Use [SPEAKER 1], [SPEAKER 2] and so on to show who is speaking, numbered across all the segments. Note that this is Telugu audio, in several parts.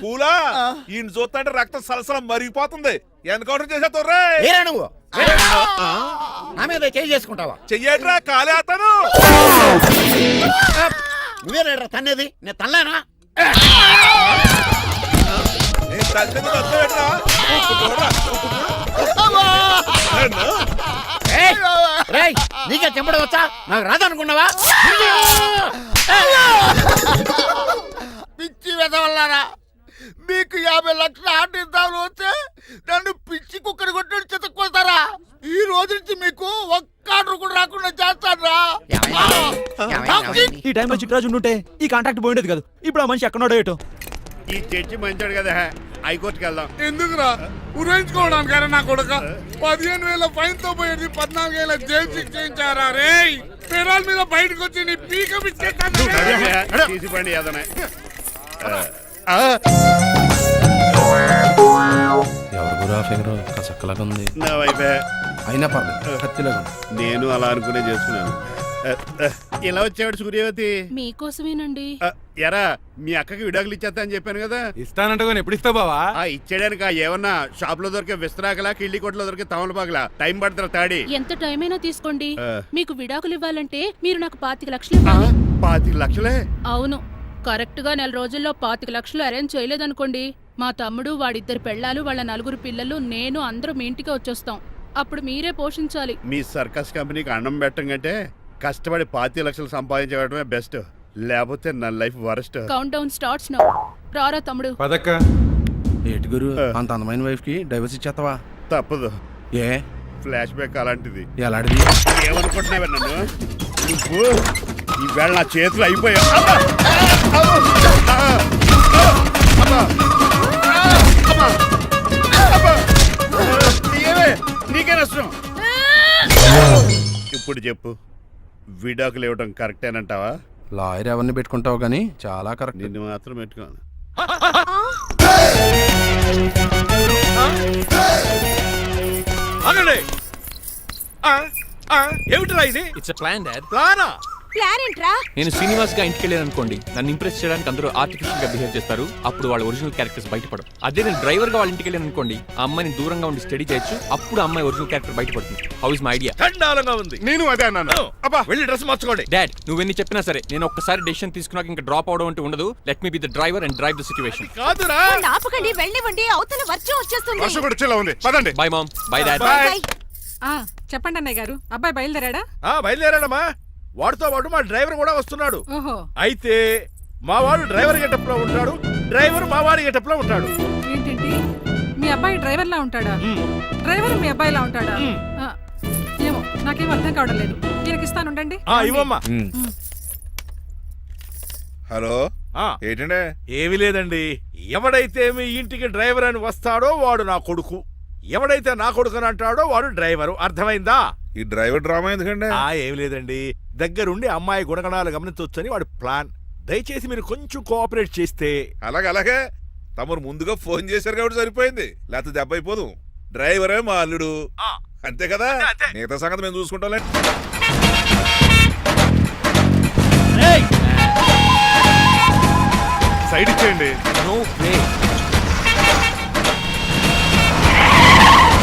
[SPEAKER 1] పూలా ఈయన చూస్తుంటే రక్తం సలసలం మరిగిపోతుంది. ఎన్కౌంటర్ చేసేతో
[SPEAKER 2] నువ్వు నా మీద చేయి చేసుకుంటావా?
[SPEAKER 1] చెయ్యట్రా కాలేస్తాను.
[SPEAKER 2] నువ్వేరా తన్నేది? నేను తనలేనా? నీకే చెంపడం వచ్చా? నాకు రాదనుకున్నావా?
[SPEAKER 3] పిచ్చి వెదవల్లారా, మీకు 50 లక్షలు ఆటిద్దామని వస్తే నన్ను పిచ్చి కుక్కడి కొట్టి చెతక్కుపోతారా? ఈ రోజు నుంచి మీకు ఒక్క ఆర్డర్ కూడా రాకుండా చేస్తారా?
[SPEAKER 4] ఈ టైంలో చిట్రాజు ఉండుంటే ఈ కాంట్రాక్ట్ పోయిండేది కదా. ఇప్పుడు ఆ మనిషి ఎక్కడో ఏటో.
[SPEAKER 5] ఈ చర్చి మంచాడు కదా, హైకోర్టుకి వెళ్దాం.
[SPEAKER 3] ఎందుకురా ఉరేంచుకోవడానికారా? నా కొడుక 15,000 ఫైన్ తో పోయేది 14 ఏళ్ళ జైలు శిక్ష చేయించారా? రే పెరాల మీద బయటకు వచ్చి నీ పీక
[SPEAKER 5] తీసిపండి ఏదన్నా. నా వైపే
[SPEAKER 2] అయినా పర్లేదు, కత్తిలాగా
[SPEAKER 5] నేను అలా అనుకునే చేసుకున్నాను. ఇలా వచ్చాడు సూర్యవతి.
[SPEAKER 6] మీకోసమేనండి.
[SPEAKER 5] ఎరా మీ అక్కకి విడాకులు ఇచ్చేస్తా అని చెప్పాను కదా.
[SPEAKER 4] ఇస్తానంటే ఎప్పుడు ఇస్తావు బావా?
[SPEAKER 5] ఇచ్చేయడానికి ఏమన్నా షాప్ లో దొరికే విస్తరాకలా, కిళ్ళి కొట్లో దొరికే తమలపాకలా టైం పడతారా? తాడి
[SPEAKER 6] ఎంత టైం అయినా తీసుకోండి. మీకు విడాకులు ఇవ్వాలంటే మీరు నాకు 25 లక్షలు ఇవ్వాలి.
[SPEAKER 5] 25 లక్షలే?
[SPEAKER 6] అవును. కరెక్ట్ గా 4 రోజుల్లో 25 లక్షలు అరేంజ్ చేయలేదనుకోండి, మా తమ్ముడు, వాడిద్దరు పెళ్ళాలు, వాళ్ళ 4 పిల్లలు, నేను అందరూ మీ ఇంటికి వచ్చేస్తాం. అప్పుడు మీరే పోషించాలి.
[SPEAKER 5] మీ సర్కస్ కంపెనీకి అన్నం పెట్టం కంటే కష్టపడి 25 లక్షలు సంపాదించడమే బెస్ట్. లేకపోతే నా life worst.
[SPEAKER 6] Count down starts now. రారా తమ్ముడు.
[SPEAKER 4] పదక్క.
[SPEAKER 2] ఏటి గురు, అంత అందమైన వైఫ్ కి డైవర్స్ ఇచ్చేస్తావా?
[SPEAKER 5] తప్పదు.
[SPEAKER 2] ఏ
[SPEAKER 5] ఫ్లాష్ బ్యాక్ అలాంటిది.
[SPEAKER 2] ఎలాంటిది?
[SPEAKER 5] ఏమనుకుంటున్నావా నన్ను? నువ్వు ఈవేళ నా చేతులు అయిపోయా. నీకే నష్టం. ఇప్పుడు చెప్పు, విడాకులు ఇవ్వడం కరెక్టేనంటావా?
[SPEAKER 2] లాయర్ ఎవరిని పెట్టుకుంటావు గానీ చాలా కరెక్ట్.
[SPEAKER 5] నిన్ను మాత్రం పెట్టుకోను.
[SPEAKER 1] ఏమిట్రా ఇది?
[SPEAKER 7] It's plan dad.
[SPEAKER 1] ప్లానా?
[SPEAKER 6] ప్లాన్ ఏంట్రా?
[SPEAKER 7] నేను శ్రీనివాస్ గా ఇంటికి వెళ్ళాను అనుకోండి, నన్ను ఇంప్రెస్ చేయడానికి అందరూ ఆర్టిఫిషియల్ గా బిహేవ్ చేస్తారు. అప్పుడు వాళ్ళ ఒరిజినల్ క్యారెక్టర్స్ బయటపడవు. అదే నేను డ్రైవర్ గా వాళ్ళ ఇంటికి వెళ్ళాను అనుకోండి, ఆ అమ్మాయిని దూరంగా ఉండి స్టడీ చేయొచ్చు. అప్పుడు అమ్మాయి ఒరిజినల్ క్యారెక్టర్ బయటపడుతుంది. How is my idea?
[SPEAKER 1] చండాలంగా ఉంది.
[SPEAKER 5] నేను అదే అన్నాను.
[SPEAKER 1] అబ్బా వెళ్ళి డ్రెస్ మార్చుకోండి.
[SPEAKER 7] డాడ్, నువ్వెన్ని చెప్పినా సరే నేను ఒక్కసారి డెసిషన్ తీసుకున్నాక ఇంకా డ్రాప్ అవడం అంటూ ఉండదు. Let me be the driver and drive the situation.
[SPEAKER 1] కాదురా.
[SPEAKER 6] ఆపకండి, వెళ్ళనివ్వండి. అవతల వర్షం వచ్చేస్తుంది.
[SPEAKER 5] వర్షం కూడా చిల్ల ఉంది. పదండి.
[SPEAKER 7] Bye mom. Bye dad.
[SPEAKER 8] చెప్పండి అన్నయ్య గారు, అబ్బాయి బయలుదేరాడా?
[SPEAKER 1] బయలుదేరాడమ్మా. వాడితో పాటు మా డ్రైవర్ కూడా వస్తున్నాడు.
[SPEAKER 8] ఓహో.
[SPEAKER 1] అయితే మా వాడు డ్రైవర్ గెటప్ లో ఉంటాడు, డ్రైవర్ మా వాడి గెటప్ లో ఉంటాడు.
[SPEAKER 8] ఏంటండి, మీ అబ్బాయి డ్రైవర్ లా ఉంటాడా? డ్రైవర్ మీ అబ్బాయి లా ఉంటాడా? ఏమో నాకేం అర్థం కావడం లేదు. ఈయనకి ఇస్తానుండండి.
[SPEAKER 1] ఇవ్వమ్మా.
[SPEAKER 5] హలో, ఏంటంటే?
[SPEAKER 1] ఏమీ లేదండి. ఎవడైతే మీ ఇంటికి డ్రైవర్ అని వస్తాడో వాడు నా కొడుకు, ఎవడైతే నా కొడుకు అని అంటాడో వాడు డ్రైవరు. అర్థమైందా?
[SPEAKER 5] ఈ డ్రైవర్ డ్రామా ఎందుకండి?
[SPEAKER 1] ఏమి లేదండి, దగ్గరుండి అమ్మాయి గుణగణాలు గమనించవచ్చని వాడి ప్లాన్. దయచేసి మీరు కొంచెం కోఆపరేట్ చేస్తే.
[SPEAKER 5] అలాగే తమరు ముందుగా ఫోన్ చేశారు కాబట్టి సరిపోయింది, లేకపోతే దెబ్బ అయిపోదు. డ్రైవరే మా అల్లుడు, అంతే కదా? మిగతా సంగతి మేము చూసుకుంటాం. సైడ్ ఇచ్చేయండి.
[SPEAKER 7] No way.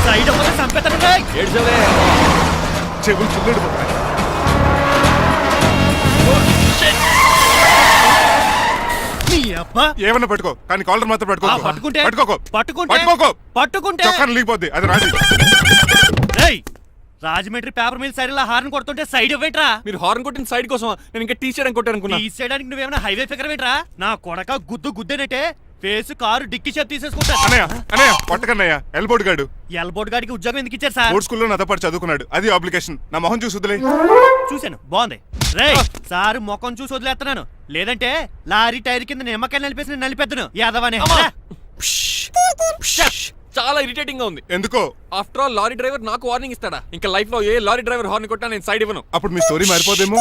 [SPEAKER 4] సైడ్ అవ్వక సంపేతనే.
[SPEAKER 7] ఏడ్చవే.
[SPEAKER 5] చెవులు చిల్లుడిపోతాయి. ఏమన్నా పట్టుకో, కానీ కాలర్ మాత్రం
[SPEAKER 4] పట్టుకుంటే
[SPEAKER 5] చొక్కాను లీగిపోద్ది. అది రాజీ.
[SPEAKER 4] Rajahmundry paper mill side horn కొడుతుంటే సైడ్ ఇవ్వేట్రా?
[SPEAKER 7] మీరు హార్న్ కొట్టిన సైడ్ కోసం నేను ఇంకా టీ చేయడానికి కొట్టానుకున్నా.
[SPEAKER 4] టీ చేయడానికి నువ్వేమైనా హైవే ఫిగర్ వేట్రా? నా కొడక గుద్దేనట్టే ఫేస్ కారు డిక్కి షేప్ తీసేసుకుంటా.
[SPEAKER 5] అన్నయ్య పట్టకన్నయ్య. ఎల్బోర్డ్ గాడు.
[SPEAKER 4] ఎల్బోర్డ్ గాడికి ఉద్యోగం ఎందుకు ఇచ్చారు సార్?
[SPEAKER 5] స్కూల్లో నాతో పాటు చదువుకున్నాడు, అది అప్లికేషన్. నా మొహం చూసి వదిలే.
[SPEAKER 4] చూశాను, బాగుంది. రే సారు మొఖం చూసి వదిలేస్తున్నాను, లేదంటే లారీ టైర్ కింద నిమ్మకాయ నలిపేసి నలిపేద్దును యాదవనే.
[SPEAKER 7] చాలా ఇరిటేటింగ్ గా ఉంది.
[SPEAKER 5] ఎందుకో?
[SPEAKER 7] ఆఫ్టర్ ఆల్ లారీ డ్రైవర్ నాకు వార్నింగ్ ఇస్తాడా? ఇంకా లైఫ్ లో ఏ లారీ డ్రైవర్ హార్న్ కొట్టా నేను సైడ్ ఇవ్వను.
[SPEAKER 5] అప్పుడు మీ స్టోరీ మారిపోదేమో.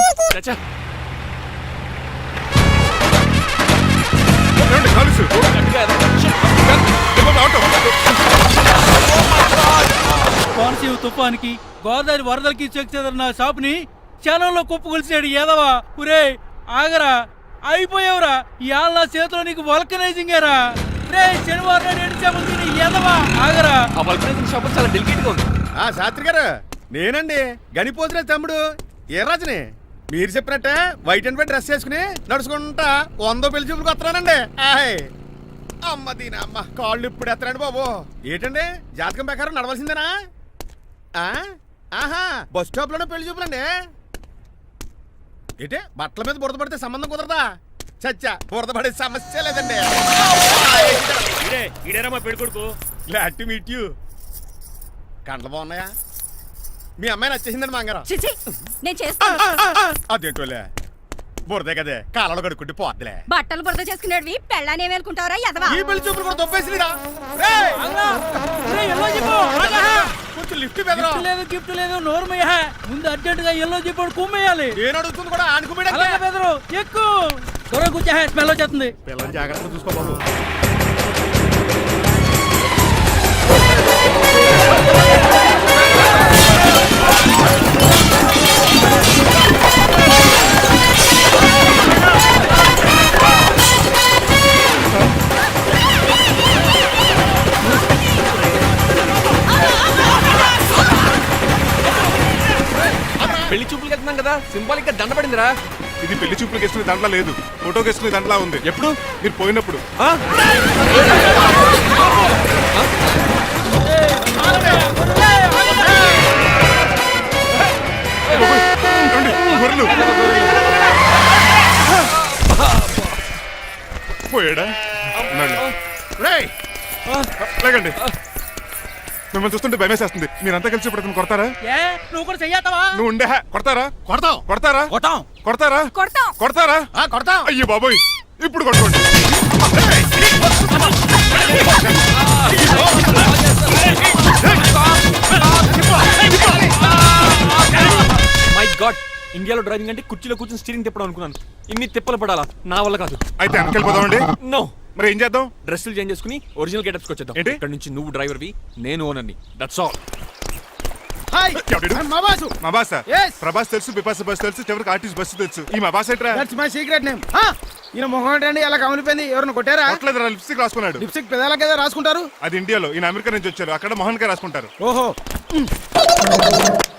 [SPEAKER 4] కోనసీమ తుఫానికి, గోదావరి వరదలకి చెక్ చెదర నా షాప్ ని క్షణంలో కుప్ప కొలిసాడు యాదవా. ఒరే ఆగరా,
[SPEAKER 9] అయిపోయావురా ఇవాళ నా చేతిలో నీకు వల్కనైజింగ్ రా రే శనివారం నాడు ఎండు చేపలు తిని ఎదవా ఆగరా
[SPEAKER 7] ఆ వల్కనైజింగ్ షాప్ చాలా డెలికేట్ గా ఉంది.
[SPEAKER 2] శాస్త్రి గారు నేనండి గనిపోతున్న తమ్ముడు ఏ రాజుని మీరు చెప్పినట్టే వైట్ అండ్ వైట్ డ్రెస్ వేసుకుని నడుచుకుంటా 100 పెళ్లి చూపులకు వస్తున్నానండి. అమ్మ దీని అమ్మ కాళ్ళు ఇప్పుడు ఎత్తరండి బాబు. ఏంటండి జాతకం ప్రకారం నడవలసిందేనా? ఆహా బస్ స్టాప్ లోనే పెళ్లి చూపులండి. ఏంటి బట్టల మీద బురద పడితే సంబంధం కుదరదా? చచ్చా బురద పడే సమస్య లేదండి.
[SPEAKER 4] ఇడేరా పెళ్లి కొడుకు.
[SPEAKER 2] Glad to meet you. కండ్లు బాగున్నాయా? మీ అమ్మాయి నచ్చేసిందండి మంగారం.
[SPEAKER 10] నేను చేస్తాను.
[SPEAKER 2] అదేంటోలే బురదే కదే కాలలో కడుక్కుంటే పోద్దులే.
[SPEAKER 10] బట్టలు బురద చేసుకునేవి పెళ్ళాన్ని ఏమనుకుంటావరా ఎదవా?
[SPEAKER 2] ఈ పెళ్లి చూపులు కూడా దొబ్బేసిందిరా. కొంచెం లిఫ్ట్ పెద్దరా.
[SPEAKER 9] లేదు గిఫ్ట్ లేదు నోరుమయ్యా ముందు అర్జెంట్ గా ఎల్లో చెప్పాడు కుమ్మేయాలి.
[SPEAKER 2] నేను అడుగుతుంది కూడా ఆనుకుమేడా.
[SPEAKER 9] బెదరు ఎక్కువ త్వరగా కూర్చో స్మెల్ వచ్చేస్తుంది.
[SPEAKER 2] పిల్లలు జాగ్రత్తగా చూసుకోబాబు.
[SPEAKER 7] పెళ్లి చూపులకి వెళ్తున్నాం కదా సింబాలిక్ గా దండ పడిందిరా.
[SPEAKER 5] ఇది పెళ్లి చూపులకు వేసుకునే దాంట్లో లేదు, ఫోటోకి వేసుకునే దాంట్లో ఉంది. ఎప్పుడు మీరు పోయినప్పుడు. పోయాడా? లేకండి, మిమ్మల్ని చూస్తుంటే భయమేసేస్తుంది. మీరంతా కలిసి ఇప్పుడు అతను కొడతారా?
[SPEAKER 9] నువ్వు కూడా చెయ్యతావా?
[SPEAKER 5] నువ్వు ఉండే కొడతారా?
[SPEAKER 2] కొడతాం
[SPEAKER 5] కొడతారా?
[SPEAKER 2] కొడతాం
[SPEAKER 5] కొడతారా?
[SPEAKER 10] కొడతాం.
[SPEAKER 5] కొడతారా?
[SPEAKER 2] కొడతాం.
[SPEAKER 5] అయ్యో బాబోయ్, ఇప్పుడు కొట్టుకోండి.
[SPEAKER 7] మై గాడ్, ఇండియాలో డ్రైవింగ్ అంటే కుర్చీలో కూర్చొని స్టీరింగ్ తిప్పడం అనుకున్నాను. ఇన్ని తిప్పలు పడాలా? నా వల్ల కాదు.
[SPEAKER 5] అయితే వెనకెళ్ళిపోదామండి.
[SPEAKER 7] నో,
[SPEAKER 5] మరి ఏం చేద్దాం?
[SPEAKER 7] డ్రెస్సులు చేంజ్ చేసుకుని ఒరిజినల్ గెటప్స్కి వచ్చేద్దాం.
[SPEAKER 5] ఏంటి?
[SPEAKER 7] ఇక్కడ నుంచి నువ్వు డ్రైవర్వి, నేను ఓనర్ని. That's all.
[SPEAKER 2] హాయ్
[SPEAKER 5] ఎవడు?
[SPEAKER 2] మా బాసు.
[SPEAKER 5] మా బాస
[SPEAKER 2] Yes.
[SPEAKER 5] ప్రభాస్ తెలుసు, బిపాస బస్ తెలుసు, చివరికి ఆర్టిస్ట్ బస్సు తెలుసు. ఈ మా బాస్ ఏంట్రా?
[SPEAKER 2] That's my secret name. ఈయన మొహం ఏంటండి అలా కమిలిపోయింది? ఎవరిని కొట్టారా?
[SPEAKER 5] కొట్టలేదురా, లిప్స్టిక్ రాసుకున్నాడు.
[SPEAKER 2] లిప్స్టిక్ పెదాల కదా రాసుకుంటారు.
[SPEAKER 5] అది ఇండియాలో, ఈయన అమెరికా నుంచి వచ్చారు. అక్కడ మోహన్ గారు రాసుకుంటారు.
[SPEAKER 2] ఓహో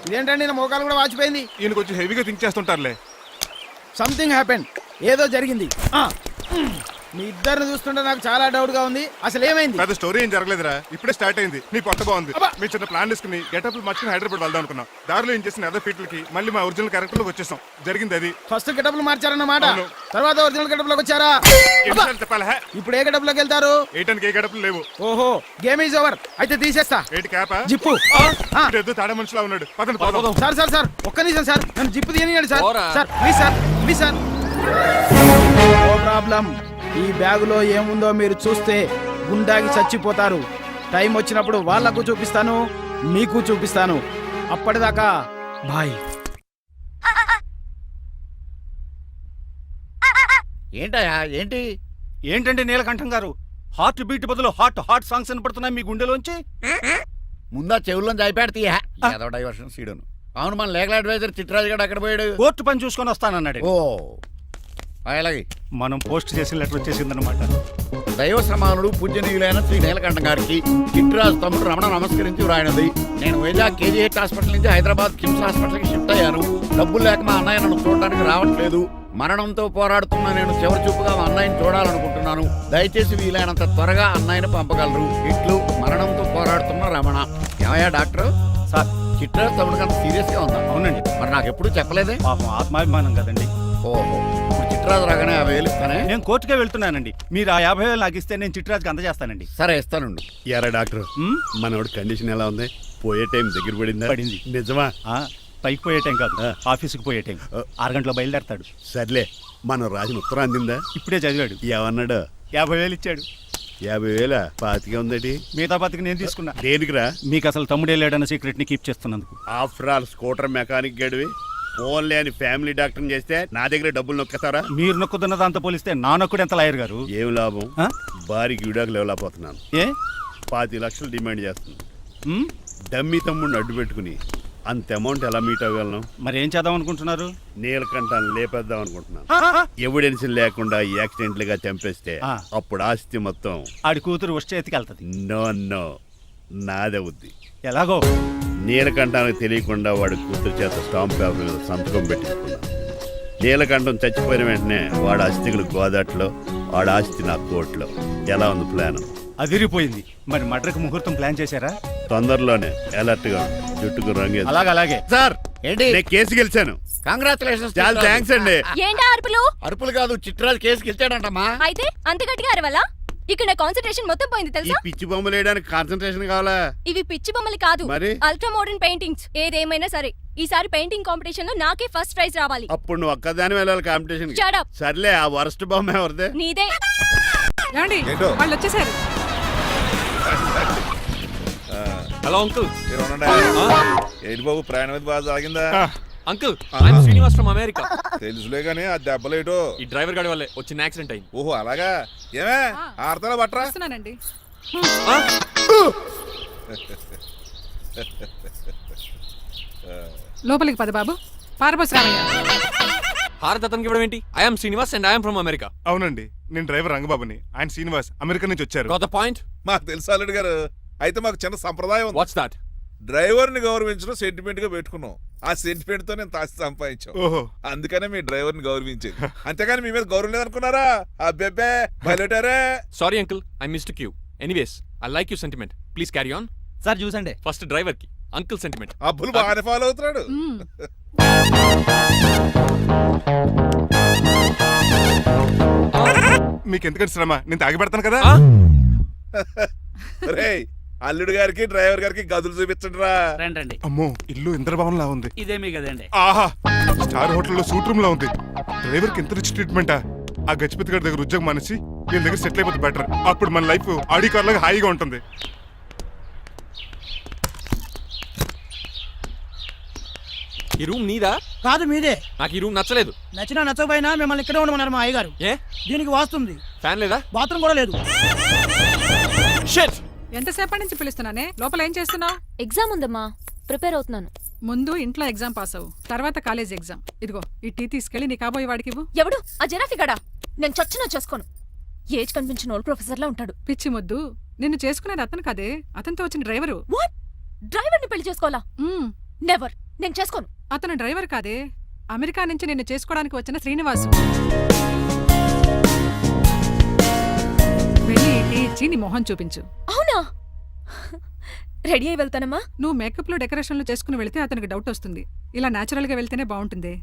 [SPEAKER 2] ఇదేంటండి నా మోకాలు కూడా వాచిపోయింది.
[SPEAKER 5] ఈయన కొంచెం హెవీగా థింక్ చేస్తుంటారులే.
[SPEAKER 2] సంథింగ్ హ్యాపెన్, ఏదో జరిగింది. మీ ఇద్దరిని చూస్తుంటే నాకు చాలా డౌట్ గా ఉంది. అసలు ఏమైంది?
[SPEAKER 5] పెద్ద స్టోరీ ఏం జరగలేదురా, ఇప్పుడే స్టార్ట్ అయింది. నీ కొత్త బాగుంది. మీ చిన్న ప్లాన్ తీసుకుని గెటప్ మార్చుకుని హైదరాబాద్ వెళ్దాం అనుకున్నాం. దారిలో ఏం చేసిన అదర్ ఫీట్లకి మళ్ళీ మా ఒరిజినల్ క్యారెక్టర్ లో వచ్చేసాం. జరిగింది అది.
[SPEAKER 2] ఫస్ట్ గెటప్లు మార్చారన్నమాట,
[SPEAKER 5] అవును.
[SPEAKER 2] తర్వాత ఒరిజినల్ గెటప్ లోకి వచ్చారా?
[SPEAKER 5] ఎన్నిసార్లు చెప్పాలా?
[SPEAKER 2] ఇప్పుడు ఏ గెటప్ లోకి వెళ్తారు?
[SPEAKER 5] ఏటానికి ఏ గెటప్లు లేవు.
[SPEAKER 2] ఓహో గేమ్ ఈజ్ ఓవర్. అయితే తీసేస్తా
[SPEAKER 5] ఏటి క్యాపా?
[SPEAKER 2] జిప్పు.
[SPEAKER 5] ఏదో తాడే మనిషిలా ఉన్నాడు. పదండి పోదాం.
[SPEAKER 2] సార్ సార్ సార్ ఒక్క నిమిషం సార్, నన్ను జిప్పు తీయనియండి సార్.
[SPEAKER 7] పోరా.
[SPEAKER 2] Sir please sir, please sir. No problem. ఈ బ్యాగులో ఏముందో మీరు చూస్తే గుండాకి చచ్చిపోతారు. టైం వచ్చినప్పుడు వాళ్ళకు చూపిస్తాను, మీకు చూపిస్తాను. అప్పటిదాకా బాయ్.
[SPEAKER 3] ఏంటయ్యా ఏంటి?
[SPEAKER 2] ఏంటండి నీలకంఠం గారు, హార్ట్ బీట్ బదులు హాట్ సాంగ్స్ వినపడుతున్నాయి మీ గుండెలోంచి.
[SPEAKER 3] ముందా చెవుల్లో జాయిపెడతీయా ఏదో డైవర్షన్ సీడను. అవును, మన లీగల్ అడ్వైజర్ చిట్రాజు గారు అక్కడ పోయాడు.
[SPEAKER 2] కోర్టు పని చూసుకొని వస్తానన్నాడు.
[SPEAKER 3] ఓ అలాగే.
[SPEAKER 2] మనం పోస్ట్ చేసిన లెటర్ వచ్చేసిందనమాట.
[SPEAKER 3] దైవ సమానుడు పూజనీయులైన శ్రీ నీలకంఠం గారికి చిట్రాజు తమ్ముడు రమణ నమస్కరించి వ్రాయినది. నేను వైజాగ్ కేజీహెచ్ హాస్పిటల్ నుంచి హైదరాబాద్ కిమ్స్ హాస్పిటల్కి షిఫ్ట్ అయ్యాను. డబ్బులు లేక మా అన్నయ్య నన్ను చూడడానికి రావట్లేదు. మరణంతో పోరాడుతున్న నేను చివరి చూపుగా మా అన్నయ్యని చూడాలనుకుంటున్నాను. దయచేసి వీలైనంత త్వరగా అన్నయ్యని పంపగలరు. ఇట్లు మరణంతో పోరాడుతున్న రమణ. ఏమయ్యా డాక్టర్?
[SPEAKER 2] సార్
[SPEAKER 3] చిట్రాజు తమ్ముడు అంత సీరియస్ గా ఉందా?
[SPEAKER 2] అవునండి.
[SPEAKER 3] మరి నాకు ఎప్పుడు చెప్పలేదే?
[SPEAKER 2] పాపం ఆత్మాభిమానం కదండి.
[SPEAKER 3] ఓహో, ఇప్పుడు చిట్రాజు రాగానే 50,000 ఇస్తానే.
[SPEAKER 2] నేను కోర్టుకే వెళ్తున్నానండి. మీరు ఆ 50,000 నాకు ఇస్తే నేను చిట్రాజుకి అందజేస్తానండి.
[SPEAKER 3] సరే ఇస్తానండి.
[SPEAKER 11] యారా డాక్టర్, మనోడి కండిషన్ ఎలా ఉంది? పోయే టైం దగ్గర పడిందా?
[SPEAKER 2] పడింది.
[SPEAKER 11] నిజమా?
[SPEAKER 2] పైకి పోయే టైం కాదు, ఆఫీస్కి పోయే టైం. 6 గంటలో బయలుదేరతాడు.
[SPEAKER 11] సర్లే, మనం రాసిన ఉత్తరం అందిందా?
[SPEAKER 2] ఇప్పుడే చదివాడు.
[SPEAKER 11] ఏమన్నాడు?
[SPEAKER 2] 50,000 ఇచ్చాడు.
[SPEAKER 11] 50,000 పాతిగా ఉందటి.
[SPEAKER 2] మిగతా పాతికి నేను తీసుకున్నా.
[SPEAKER 11] దేనికిరా?
[SPEAKER 2] మీకు అసలు తమ్ముడే లేడన్న సీక్రెట్ ని కీప్ చేస్తున్నందుకు.
[SPEAKER 11] ఆఫ్టర్ ఆల్ స్కూటర్ మెకానిక్ గడివి ఫోన్ లేని ఫ్యామిలీ డాక్టర్ చేస్తే నా దగ్గర డబ్బులు నొక్కుతారా?
[SPEAKER 2] మీరు నొక్కుతున్న దాంతో పోలిస్తే నా నొక్కుడు ఎంత లాయర్ గారు?
[SPEAKER 11] ఏం లాభం? భారీకి విడాకులు ఇవ్వలేకపోతున్నాను.
[SPEAKER 2] ఏ
[SPEAKER 11] 25 లక్షలు డిమాండ్ చేస్తుంది. డమ్మి తమ్ముడిని అడ్డు పెట్టుకుని అంత అమౌంట్ ఎలా మీట్ అవ్వగలను?
[SPEAKER 9] మరి ఏం చేద్దాం అనుకుంటున్నారు?
[SPEAKER 11] నీలకంఠాన్ని లేపేద్దాం అనుకుంటున్నాను. ఎవిడెన్స్ లేకుండా యాక్సిడెంట్ గా చంపేస్తే అప్పుడు ఆస్తి మొత్తం
[SPEAKER 9] ఆడి కూతురు వచ్చి ఎత్తికెళ్తది.
[SPEAKER 11] No no, నాదవుద్ది.
[SPEAKER 9] ఎలాగో?
[SPEAKER 11] నీలకంఠానికి తెలియకుండా వాడి కూతురు చేత స్టాంప్ పేపర్ మీద సంతకం పెట్టించుకున్నాను. నీలకంఠం చచ్చిపోయిన వెంటనే వాడి అస్థికులు గోదాట్లో, వాడి ఆస్తి నా కోర్టులో. ఎలా ఉంది ప్లాన్?
[SPEAKER 9] అదిరిపోయింది. మరి మటర్కి ముహూర్తం ప్లాన్ చేశారా?
[SPEAKER 11] తొందరలోనే. అలర్ట్ గా జుట్టుకు రంగే.
[SPEAKER 3] అలాగే
[SPEAKER 11] సార్,
[SPEAKER 3] ఏంటి?
[SPEAKER 11] నేను కేసు గెలిచాను.
[SPEAKER 3] కంగ్రాచులేషన్స్.
[SPEAKER 11] చాలా థ్యాంక్స్ అండి.
[SPEAKER 10] ఏంటా అరుపులు?
[SPEAKER 3] అరుపులు కాదు, చిట్రాజు కేసు గెలిచాడంటమ్మా.
[SPEAKER 10] అయితే అంత గట్టిగా అరవాలా? ఇక్కడ నా కాన్సంట్రేషన్ మొత్తం పోయింది
[SPEAKER 11] ఈ
[SPEAKER 10] తెలుసా?
[SPEAKER 11] పిచ్చి బొమ్మలు వేయడానికి కాన్సన్ట్రేషన్ కావాలా?
[SPEAKER 10] ఇవి పిచ్చి బొమ్మలు కాదు,
[SPEAKER 11] మరి?
[SPEAKER 10] Ultra modern paintings. ఏదేమైనా సరే ఈసారి పెయింటింగ్ కాంపిటీషన్ లో నాకే ఫస్ట్ ప్రైజ్ రావాలి.
[SPEAKER 11] అప్పుడు నువ్వు ఒక్కదాని వెళ్ళాలి కాంపిటీషన్.
[SPEAKER 10] Shut up.
[SPEAKER 11] సర్లే, ఆ వరస్ట్ బొమ్మ ఎవరిదే?
[SPEAKER 10] నీదే.
[SPEAKER 8] ఏమండి
[SPEAKER 5] ఏంటో?
[SPEAKER 8] వాళ్ళు వచ్చేసారు.
[SPEAKER 7] Hello uncle.
[SPEAKER 5] మీరు ఉండండి. ఏంటి బాబు, ప్రయాణం అయితే బాగా సాగిందా?
[SPEAKER 7] Uncle, I'm Srinivas from America.
[SPEAKER 5] తెలుసులే గానీ ఆ దెబ్బలేటో.
[SPEAKER 7] ఈ డ్రైవర్ గాడి వల్లే వచ్చిన యాక్సిడెంట్ అయింది.
[SPEAKER 5] ఓహో అలాగా. ఏమే ఆడతారా బట్రా?
[SPEAKER 8] వస్తున్నానండి. లోపలికి పద బాబు. పారబోస్ రామయ్య.
[SPEAKER 7] హారత్ అతనికి ఇవ్వడం ఏంటి? I'm Srinivas and I'm from America.
[SPEAKER 2] అవునండి, నేను డ్రైవర్ రంగబాబుని. ఆయన శ్రీనివాస్ అమెరికా నుంచి వచ్చారు.
[SPEAKER 7] Got the point?
[SPEAKER 5] మాకు తెలుసు అల్లుడు గారు. అయితే మాకు చిన్న సంప్రదాయం ఉంది.
[SPEAKER 7] What's that?
[SPEAKER 5] డ్రైవర్ ని గౌరవించడం సెంటిమెంట్ గా పెట్టుకున్నాం. ఆ సెంటిమెంట్ తో నేను తాసి సంపాదించాం.
[SPEAKER 2] ఓహో,
[SPEAKER 5] అందుకనే మీ డ్రైవర్ ని గౌరవించేది. అంతేగాని మీ మీద గౌరవం లేదనుకున్నారా? అబ్బెబ్బే బయలుటారే.
[SPEAKER 7] Sorry uncle, I mistake you. Anyways, I like you sentiment. Please carry on.
[SPEAKER 9] Sir చూసండి.
[SPEAKER 7] ఫస్ట్ డ్రైవర్ కి అంకుల్ సెంటిమెంట్.
[SPEAKER 5] అబ్బులు బాగానే ఫాలో అవుతున్నాడు.
[SPEAKER 6] మ్మ్.
[SPEAKER 2] మీకు ఎందుకంటే శ్రమ, నేను తాగి పెడతాను కదా.
[SPEAKER 5] రేయ్, అల్లుడు గారికి డ్రైవర్ గారికి గదులు చూపించండి రా.
[SPEAKER 9] రండి.
[SPEAKER 2] అమ్మో, ఇల్లు ఇంద్రభవన్ లా ఉంది.
[SPEAKER 9] ఇదేమీ కదండి.
[SPEAKER 2] ఆహా, స్టార్ హోటల్లో సూట్ రూమ్ లా ఉంది. డ్రైవర్ కి ఎంత రిచ్ ట్రీట్మెంటా. ఆ గజపతి గారి దగ్గర ఉద్యోగం మానేసి వీళ్ళ దగ్గర సెటిల్ అయిపోతే బెటర్. అప్పుడు మన లైఫ్ ఆడి కార్ లాగా హాయిగా ఉంటుంది.
[SPEAKER 7] ఈ రూమ్ నీదా?
[SPEAKER 9] కాదు మీదే.
[SPEAKER 7] నాకు ఈ రూమ్ నచ్చలేదు.
[SPEAKER 9] నచ్చినా నచ్చకపోయినా మిమ్మల్ని ఇక్కడే ఉండమన్నారు మా అయ్యగారు.
[SPEAKER 7] ఏ
[SPEAKER 9] దీనికి వాస్తుంది.
[SPEAKER 7] ఫ్యాన్ లేదా?
[SPEAKER 9] బాత్రూమ్ కూడా లేదు.
[SPEAKER 7] షిట్.
[SPEAKER 8] ఎంతసేపటి నుంచి పిలుస్తున్నానే? లోపల ఏం చేస్తున్నావు?
[SPEAKER 10] ఎగ్జామ్ ఉందమ్మా, ప్రిపేర్ అవుతున్నాను.
[SPEAKER 8] ముందు ఇంట్లో ఎగ్జామ్ పాస్ అవ్వు, తర్వాత కాలేజ్ ఎగ్జామ్. ఇదిగో ఈ టీ తీసుకెళ్లి నీ కాబోయే వాడికి ఇవ్వు.
[SPEAKER 10] ఎవడు ఆ జరాఫీ గడా? నేను చచ్చినా చేసుకోను. ఏజ్ కనిపించిన ఓల్డ్ ప్రొఫెసర్ లా ఉంటాడు.
[SPEAKER 8] పిచ్చి ముద్దు, నిన్ను చేసుకునేది అతను కాదే, అతనితో వచ్చిన డ్రైవరు.
[SPEAKER 10] వాట్? డ్రైవర్ ని పెళ్లి చేసుకోవాలా?
[SPEAKER 8] మ్మ్.
[SPEAKER 10] నెవర్, నేను చేసుకోను.
[SPEAKER 8] అతను డ్రైవర్ కాదే, అమెరికా నుంచి నిన్ను చేసుకోవడానికి వచ్చిన శ్రీనివాసు. వెళ్ళి ఈ టీ ఇచ్చి నీ మొహం చూపించు.
[SPEAKER 10] అవునా? రెడీ అయి వెళ్తానమ్మా.
[SPEAKER 8] నువ్వు మేకప్ లో డెకరేషన్లు చేసుకుని వెళ్తే అతనికి డౌట్ వస్తుంది. ఇలా నేచురల్ గా వెళ్తేనే బాగుంటుంది.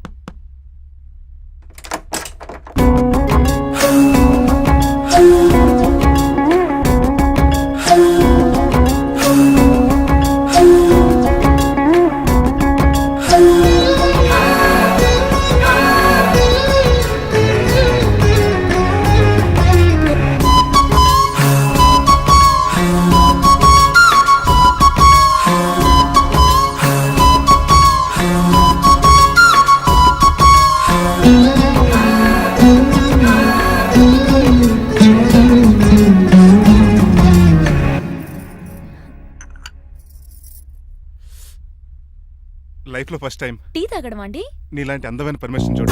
[SPEAKER 2] లైఫ్ లో ఫస్ట్ టైం
[SPEAKER 10] టీ తాగడం అండి?
[SPEAKER 2] నీలాంటి అందమైన పర్మిషన్ చూడు.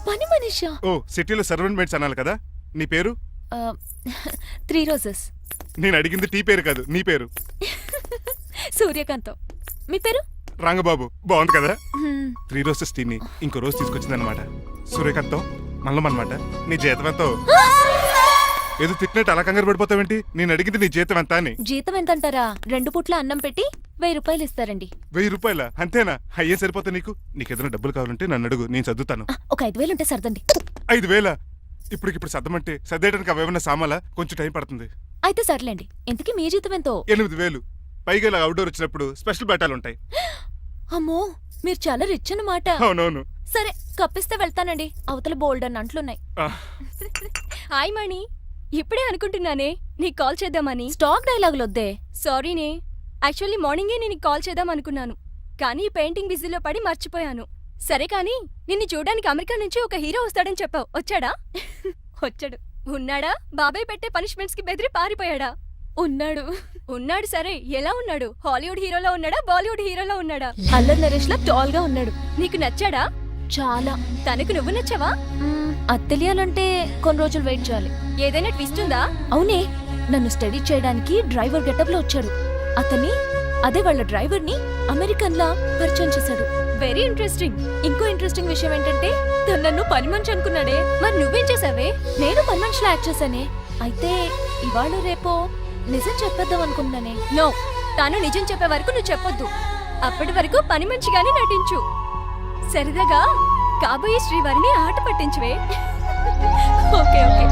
[SPEAKER 10] పని మనిషా?
[SPEAKER 2] ఓ, సిటీలో సర్వెంట్ మేట్స్ అనాలి కదా. నీ పేరు?
[SPEAKER 10] 3 రోజెస్.
[SPEAKER 2] నేను అడిగింది టీ పేరు కాదు, నీ పేరు.
[SPEAKER 10] సూర్యకాంతం. మీ పేరు?
[SPEAKER 2] రంగబాబు. బాగుంది కదా. 3 రోజెస్ టీని ఇంకో రోజు తీసుకొచ్చిందనమాట. సూర్యకాంతం మల్లం అనమాట. నీ జీతం ఎంతో? ఏదో తిట్టినట్టు అలా కంగారు పడిపోతావేంటి? నేను అడిగింది నీ జీతం ఎంత అని.
[SPEAKER 10] జీతం ఎంత అంటారా? 2 పూట్ల అన్నం పెట్టి 1000 రూపాయలు ఇస్తారండి.
[SPEAKER 2] 1000 రూపాయల? అంతేనా? అయ్యే సరిపోతా నీకు. నీకేదైనా డబ్బులు కావాలంటే నన్ను అడుగు, నేను చదువుతాను.
[SPEAKER 10] ఒక 5000 ఉంటే సర్దండి.
[SPEAKER 2] 5000? ఇప్పుడు సర్దమంటే సర్దేయడానికి అవేమన్నా సామాలా? కొంచెం టైం పడుతుంది.
[SPEAKER 10] అయితే సర్లేండి. ఇంతకీ మీ జీతం ఎంతో?
[SPEAKER 2] 8000. పైగా ఇలా అవుట్డోర్ వచ్చినప్పుడు స్పెషల్ బట్టాలు ఉంటాయి.
[SPEAKER 10] అమ్మో, మీరు చాలా రిచ్ అన్నమాట.
[SPEAKER 2] అవునవును.
[SPEAKER 10] సరే, కప్పిస్తే వెళ్తానండి. అవతల బోల్డ్ అన్న అంట్లున్నాయి. హాయ్ మణి, ఇప్పుడే అనుకుంటున్నానే నీకు కాల్ చేద్దామని. స్టాక్ డైలాగులు వద్దే. సారీనే, యాక్చువల్లీ మార్నింగే నేను కాల్ చేద్దాం అనుకున్నాను, కానీ ఈ పెయింటింగ్ బిజీలో పడి మర్చిపోయాను. సరే కానీ నిన్ను చూడడానికి అమెరికా నుంచి ఒక హీరో వస్తాడని చెప్పావు. వచ్చాడా? వచ్చాడు. ఉన్నాడా? బాబాయ్ పెట్టే పనిష్మెంట్స్ కి బెదిరి పారిపోయాడా? ఉన్నాడు. ఉన్నాడు సరే, ఎలా ఉన్నాడు? హాలీవుడ్ హీరోలో ఉన్నాడా, బాలీవుడ్ హీరోలో ఉన్నాడా? అల్లరి నరేష్ లా టాల్ గా ఉన్నాడు. నీకు నచ్చాడా? చాలా. తనకు నువ్వు నచ్చావా? అది తెలియాలంటే కొన్ని రోజులు వెయిట్ చేయాలి. ఏదైనా ట్విస్ట్ ఉందా? అవునే, నన్ను స్టడీ చేయడానికి డ్రైవర్ గెటప్ లో వచ్చాడు. అతన్ని, అదే వాళ్ళ డ్రైవర్ ని అమెరికన్ లా పరిచయం చేశాడు. Very interesting. ఇంకో ఇంట్రెస్టింగ్ విషయం ఏంటంటే తను నన్ను పని మనిషి అనుకున్నాడే. మరి నువ్వేం చేసావే? నేను పని మనిషిలా యాక్ట్ చేశానే. అయితే ఇవాళ రేపో నిజం చెప్పేద్దాం అనుకున్నానే. నో, తాను నిజం చెప్పే వరకు నువ్వు చెప్పొద్దు. అప్పటి వరకు పని మనిషిగానే నటించు. సరదాగా కాబోయే శ్రీవారిని ఆట పట్టించువే. Okay okay,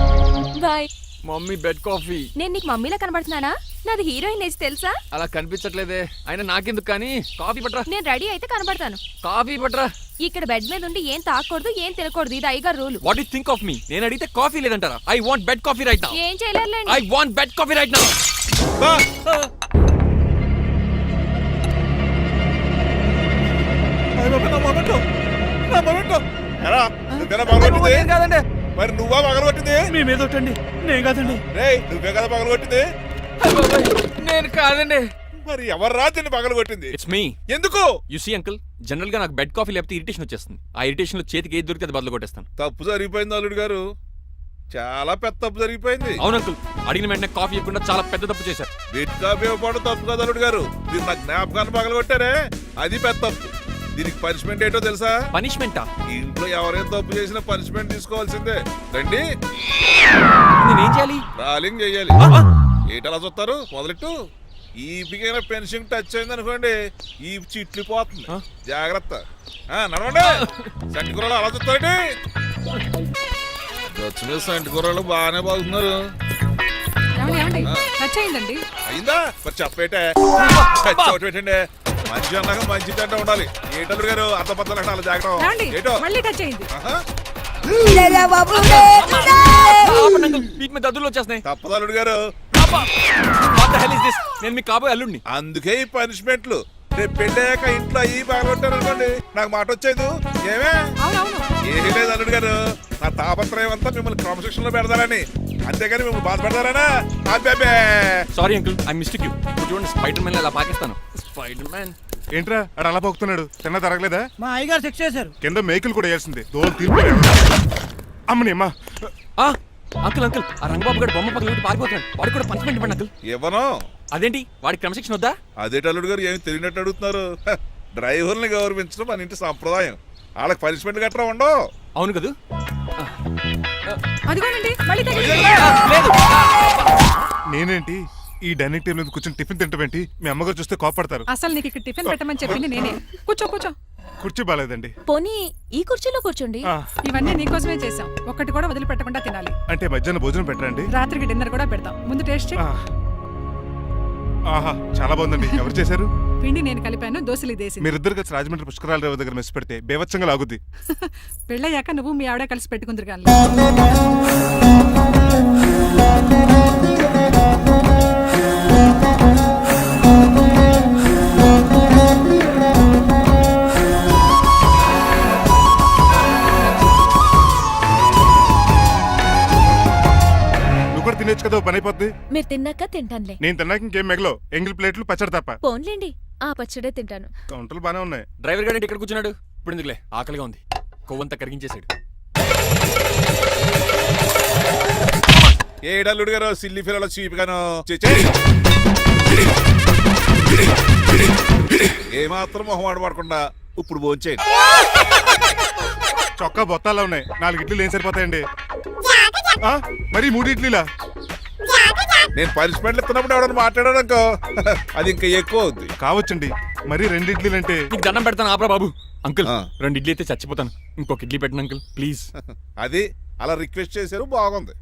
[SPEAKER 10] bye.
[SPEAKER 7] Mummy bed coffee.
[SPEAKER 10] నేను నీకు మమ్మీలా కనబడుతున్నానా? నాది హీరోయిన్ ఏజ్ తెలుసా?
[SPEAKER 7] అలా కనిపించట్లేదే. అయినా నాకెందుకు కానీ. కాఫీ పట్రా.
[SPEAKER 10] నేను రెడీ అయితే కనబడతాను.
[SPEAKER 7] కాఫీ పట్రా.
[SPEAKER 10] ఇక్కడ బెడ్ మీద ఉండి ఏం తాకూడదు, ఏం తినకూడదు. ఇది అయ్యగారు rule.
[SPEAKER 7] What you think of me? నేను అడిగితే కాఫీ లేదంటారా? I want bed coffee right now.
[SPEAKER 10] ఏం చేయలేరులేండి.
[SPEAKER 7] I want bed coffee right now.
[SPEAKER 5] ఎరా, నువ్వేనా పగలగొట్టింది?
[SPEAKER 9] కాదండి,
[SPEAKER 5] మరి నువ్వా పగలగొట్టింది?
[SPEAKER 9] మీ మీద ఒకటండి, నేను కాదండి.
[SPEAKER 5] రేయ్, నువ్వే కదా పగలగొట్టింది?
[SPEAKER 7] నేను కాదండి.
[SPEAKER 5] మరి ఎవర్రా దీన్ని పగలగొట్టింది?
[SPEAKER 7] It's me.
[SPEAKER 5] ఎందుకు?
[SPEAKER 7] యు సీ అంకుల్, జనరల్ గా నాకు బెడ్ కాఫీ లేకపోతే ఇరిటేషన్ వచ్చేస్తుంది. ఆ ఇరిటేషన్ లో చేతికి ఏది దొరికితే అది బదులు కొట్టేస్తాను.
[SPEAKER 5] తప్పు జరిగిపోయింది అల్లుడు గారు, చాలా పెద్ద తప్పు జరిగిపోయింది.
[SPEAKER 7] అవును అంకుల్, అడిగిన వెంటనే కాఫీ ఇవ్వకుండా చాలా పెద్ద తప్పు చేశారు.
[SPEAKER 5] బెడ్ కాఫీ ఇవ్వడం తప్పు కాదు అల్లుడు గారు, మీరు నా జ్ఞాపకాన్ని పగలగొట్టారే, అది పెద్ద తప్పు. దీనికి పనిష్మెంట్ ఏంటో తెలుసా?
[SPEAKER 7] పనిష్మెంటా?
[SPEAKER 5] ఇంట్లో ఎవరైనా తప్పు చేసినా పనిష్మెంట్ తీసుకోవాల్సిందే. రండి,
[SPEAKER 7] నేనేం చేయాలి?
[SPEAKER 5] రాలింగ్ చెయ్యాలి. ఏంటలా చూస్తారు? మొదలెట్టు. ఈపికైనా పెన్షన్ టచ్ అయింది అనుకోండి, ఈ చిట్లు పోతుంది. జాగ్రత్త. నడవండి. సంటి కూరలు అలా చూస్తారండి. వచ్చిన సంటి కూరలు బాగానే బాగుతున్నారు.
[SPEAKER 8] ఏమండి టచ్ అయిందండి.
[SPEAKER 5] అయిందా? మరి చెప్పేటే టచ్ అవుట్ పెట్టండి. మంచి అన్నాక మంచి తింటా ఉండాలి. ఏటల్లుడు గారు అర్థ పద్ధతులు అలా జాగ్రత్త. ఏటో
[SPEAKER 8] మళ్ళీ టచ్ అయింది.
[SPEAKER 7] వీటి మీద దద్దులు వచ్చేస్తున్నాయి.
[SPEAKER 5] తప్పదు అల్లుడు గారు.
[SPEAKER 7] What the hell is this? నేను మీ కాబోయే అల్లుడిని.
[SPEAKER 5] అందుకే ఈ పనిష్మెంట్లు. రేపు పెళ్ళాక ఇంట్లో అయ్యి బాగుంటారు అనుకోండి, నాకు మాట వచ్చేది ఏమే? ఏమీ లేదు అల్లుడు గారు, నా తాపత్రయం అంతా మిమ్మల్ని క్రమశిక్షణలో పెడతారని, అంతేగాని మిమ్మల్ని బాధపడతారనా? అబ్బే.
[SPEAKER 7] Sorry uncle, I mistake you. చూడండి, స్పైడర్ మ్యాన్ అలా పాకిస్తాను. స్పైడర్ మ్యాన్
[SPEAKER 2] ఏంట్రా అడు అలా పోతున్నాడు? తిన్న తరగలేదా?
[SPEAKER 9] మా అయ్యగారు చెక్ చేశారు.
[SPEAKER 2] కింద మేకులు కూడా వేయాల్సిందే. దోలు తీర్పు అమ్మని అమ్మా.
[SPEAKER 7] అంకుల్ అంకుల్, ఆ రంగబాబు గారు బొమ్మ పక్కన పారిపోతున్నాడు. వాడికి కూడా పనిష్మెంట్ ఇవ్వండి అంకుల్.
[SPEAKER 5] ఇవ్వను.
[SPEAKER 7] అదేంటి, వాడికి క్రమశిక్షణ వద్దా?
[SPEAKER 5] అదేటి అల్లుడు గారు ఏమి తెలియనట్టు అడుగుతున్నారు? డ్రైవర్ని గౌరవించడం మన ఇంటి సంప్రదాయం. వాళ్ళకి పనిష్మెంట్ గట్రా ఉండవు.
[SPEAKER 7] అవును కదా.
[SPEAKER 8] అదిగోనండి మళ్ళీ
[SPEAKER 7] లేదు.
[SPEAKER 2] నేనేంటి ఈ డైనింగ్ టేబుల్ మీద కూర్చొని టిఫిన్ తింటామేంటి? మీ అమ్మగారు చూస్తే కోపడతారు.
[SPEAKER 8] అసలు నీకు ఇక్కడ టిఫిన్ పెట్టమని చెప్పింది నేనే. కూర్చో కూర్చో.
[SPEAKER 2] కుర్చీ బాగాలేదండి.
[SPEAKER 10] పోనీ ఈ కుర్చీలో కూర్చోండి.
[SPEAKER 8] ఇవన్నీ నీకోసమే చేసాం. ఒక్కటి కూడా వదిలిపెట్టకుండా తినాలి.
[SPEAKER 2] అంటే మధ్యాహ్నం భోజనం పెట్టరండి?
[SPEAKER 8] రాత్రికి డిన్నర్ కూడా పెడతాం. ముందు టేస్ట్ చేయి.
[SPEAKER 2] ఆహా, చాలా బాగుందండి. ఎవరు చేశారు?
[SPEAKER 8] పిండి నేను కలిపాను, దోశలు దేశీ.
[SPEAKER 2] మీరిద్దరు కలిసి రాజమండ్రి పుష్కరాల రేవు దగ్గర మెస్ పెడితే బేవచ్చంగా లాగుద్ది.
[SPEAKER 8] పెళ్ళయ్యాక నువ్వు మీ ఆవిడ కలిసి పెట్టుకుందరు కానీ.
[SPEAKER 2] తినేచ్చు కదా, పని అయిపోద్ది.
[SPEAKER 10] మీరు తిన్నాక తింటానులే.
[SPEAKER 2] నేను తిన్నాక ఇంకేం మిగలవు. ఎంగిల్ ప్లేట్లు పచ్చడి తప్ప.
[SPEAKER 10] పోన్లేండి, ఆ పచ్చడే తింటాను.
[SPEAKER 2] కౌంటర్లు బానే ఉన్నాయి.
[SPEAKER 7] డ్రైవర్ గారు ఇక్కడ కూర్చున్నాడు. ఇప్పుడు ఎందుకులే, ఆకలిగా ఉంది. కొవ్వంతా కరిగించేశాడు.
[SPEAKER 5] ఏడల్లుడు గారు సిల్లి ఫిరలో చీపిగాను ఏమాత్రం మొహమాట పడకుండా ఇప్పుడు భోంచేయండి.
[SPEAKER 2] చొక్కా బొత్తాలా ఉన్నాయి. 4 ఇడ్లీలు ఏం సరిపోతాయండి? మరి 3 ఇడ్లీలా?
[SPEAKER 5] నేను పనిష్మెంట్లు ఇస్తున్నప్పుడు ఎవడన్నా మాట్లాడాడు అనుకో, అది ఇంకా ఎక్కువ అవుద్ది.
[SPEAKER 2] కావచ్చండి, మరి 2 ఇడ్లీలు అంటే.
[SPEAKER 7] నీకు దండం పెడతాను ఆపరా బాబు. అంకుల్ 2 ఇడ్లీ అయితే చచ్చిపోతాను. ఇంకొక ఇడ్లీ పెట్టండి అంకుల్ ప్లీజ్.
[SPEAKER 5] అది అలా రిక్వెస్ట్ చేశారు, బాగుంది.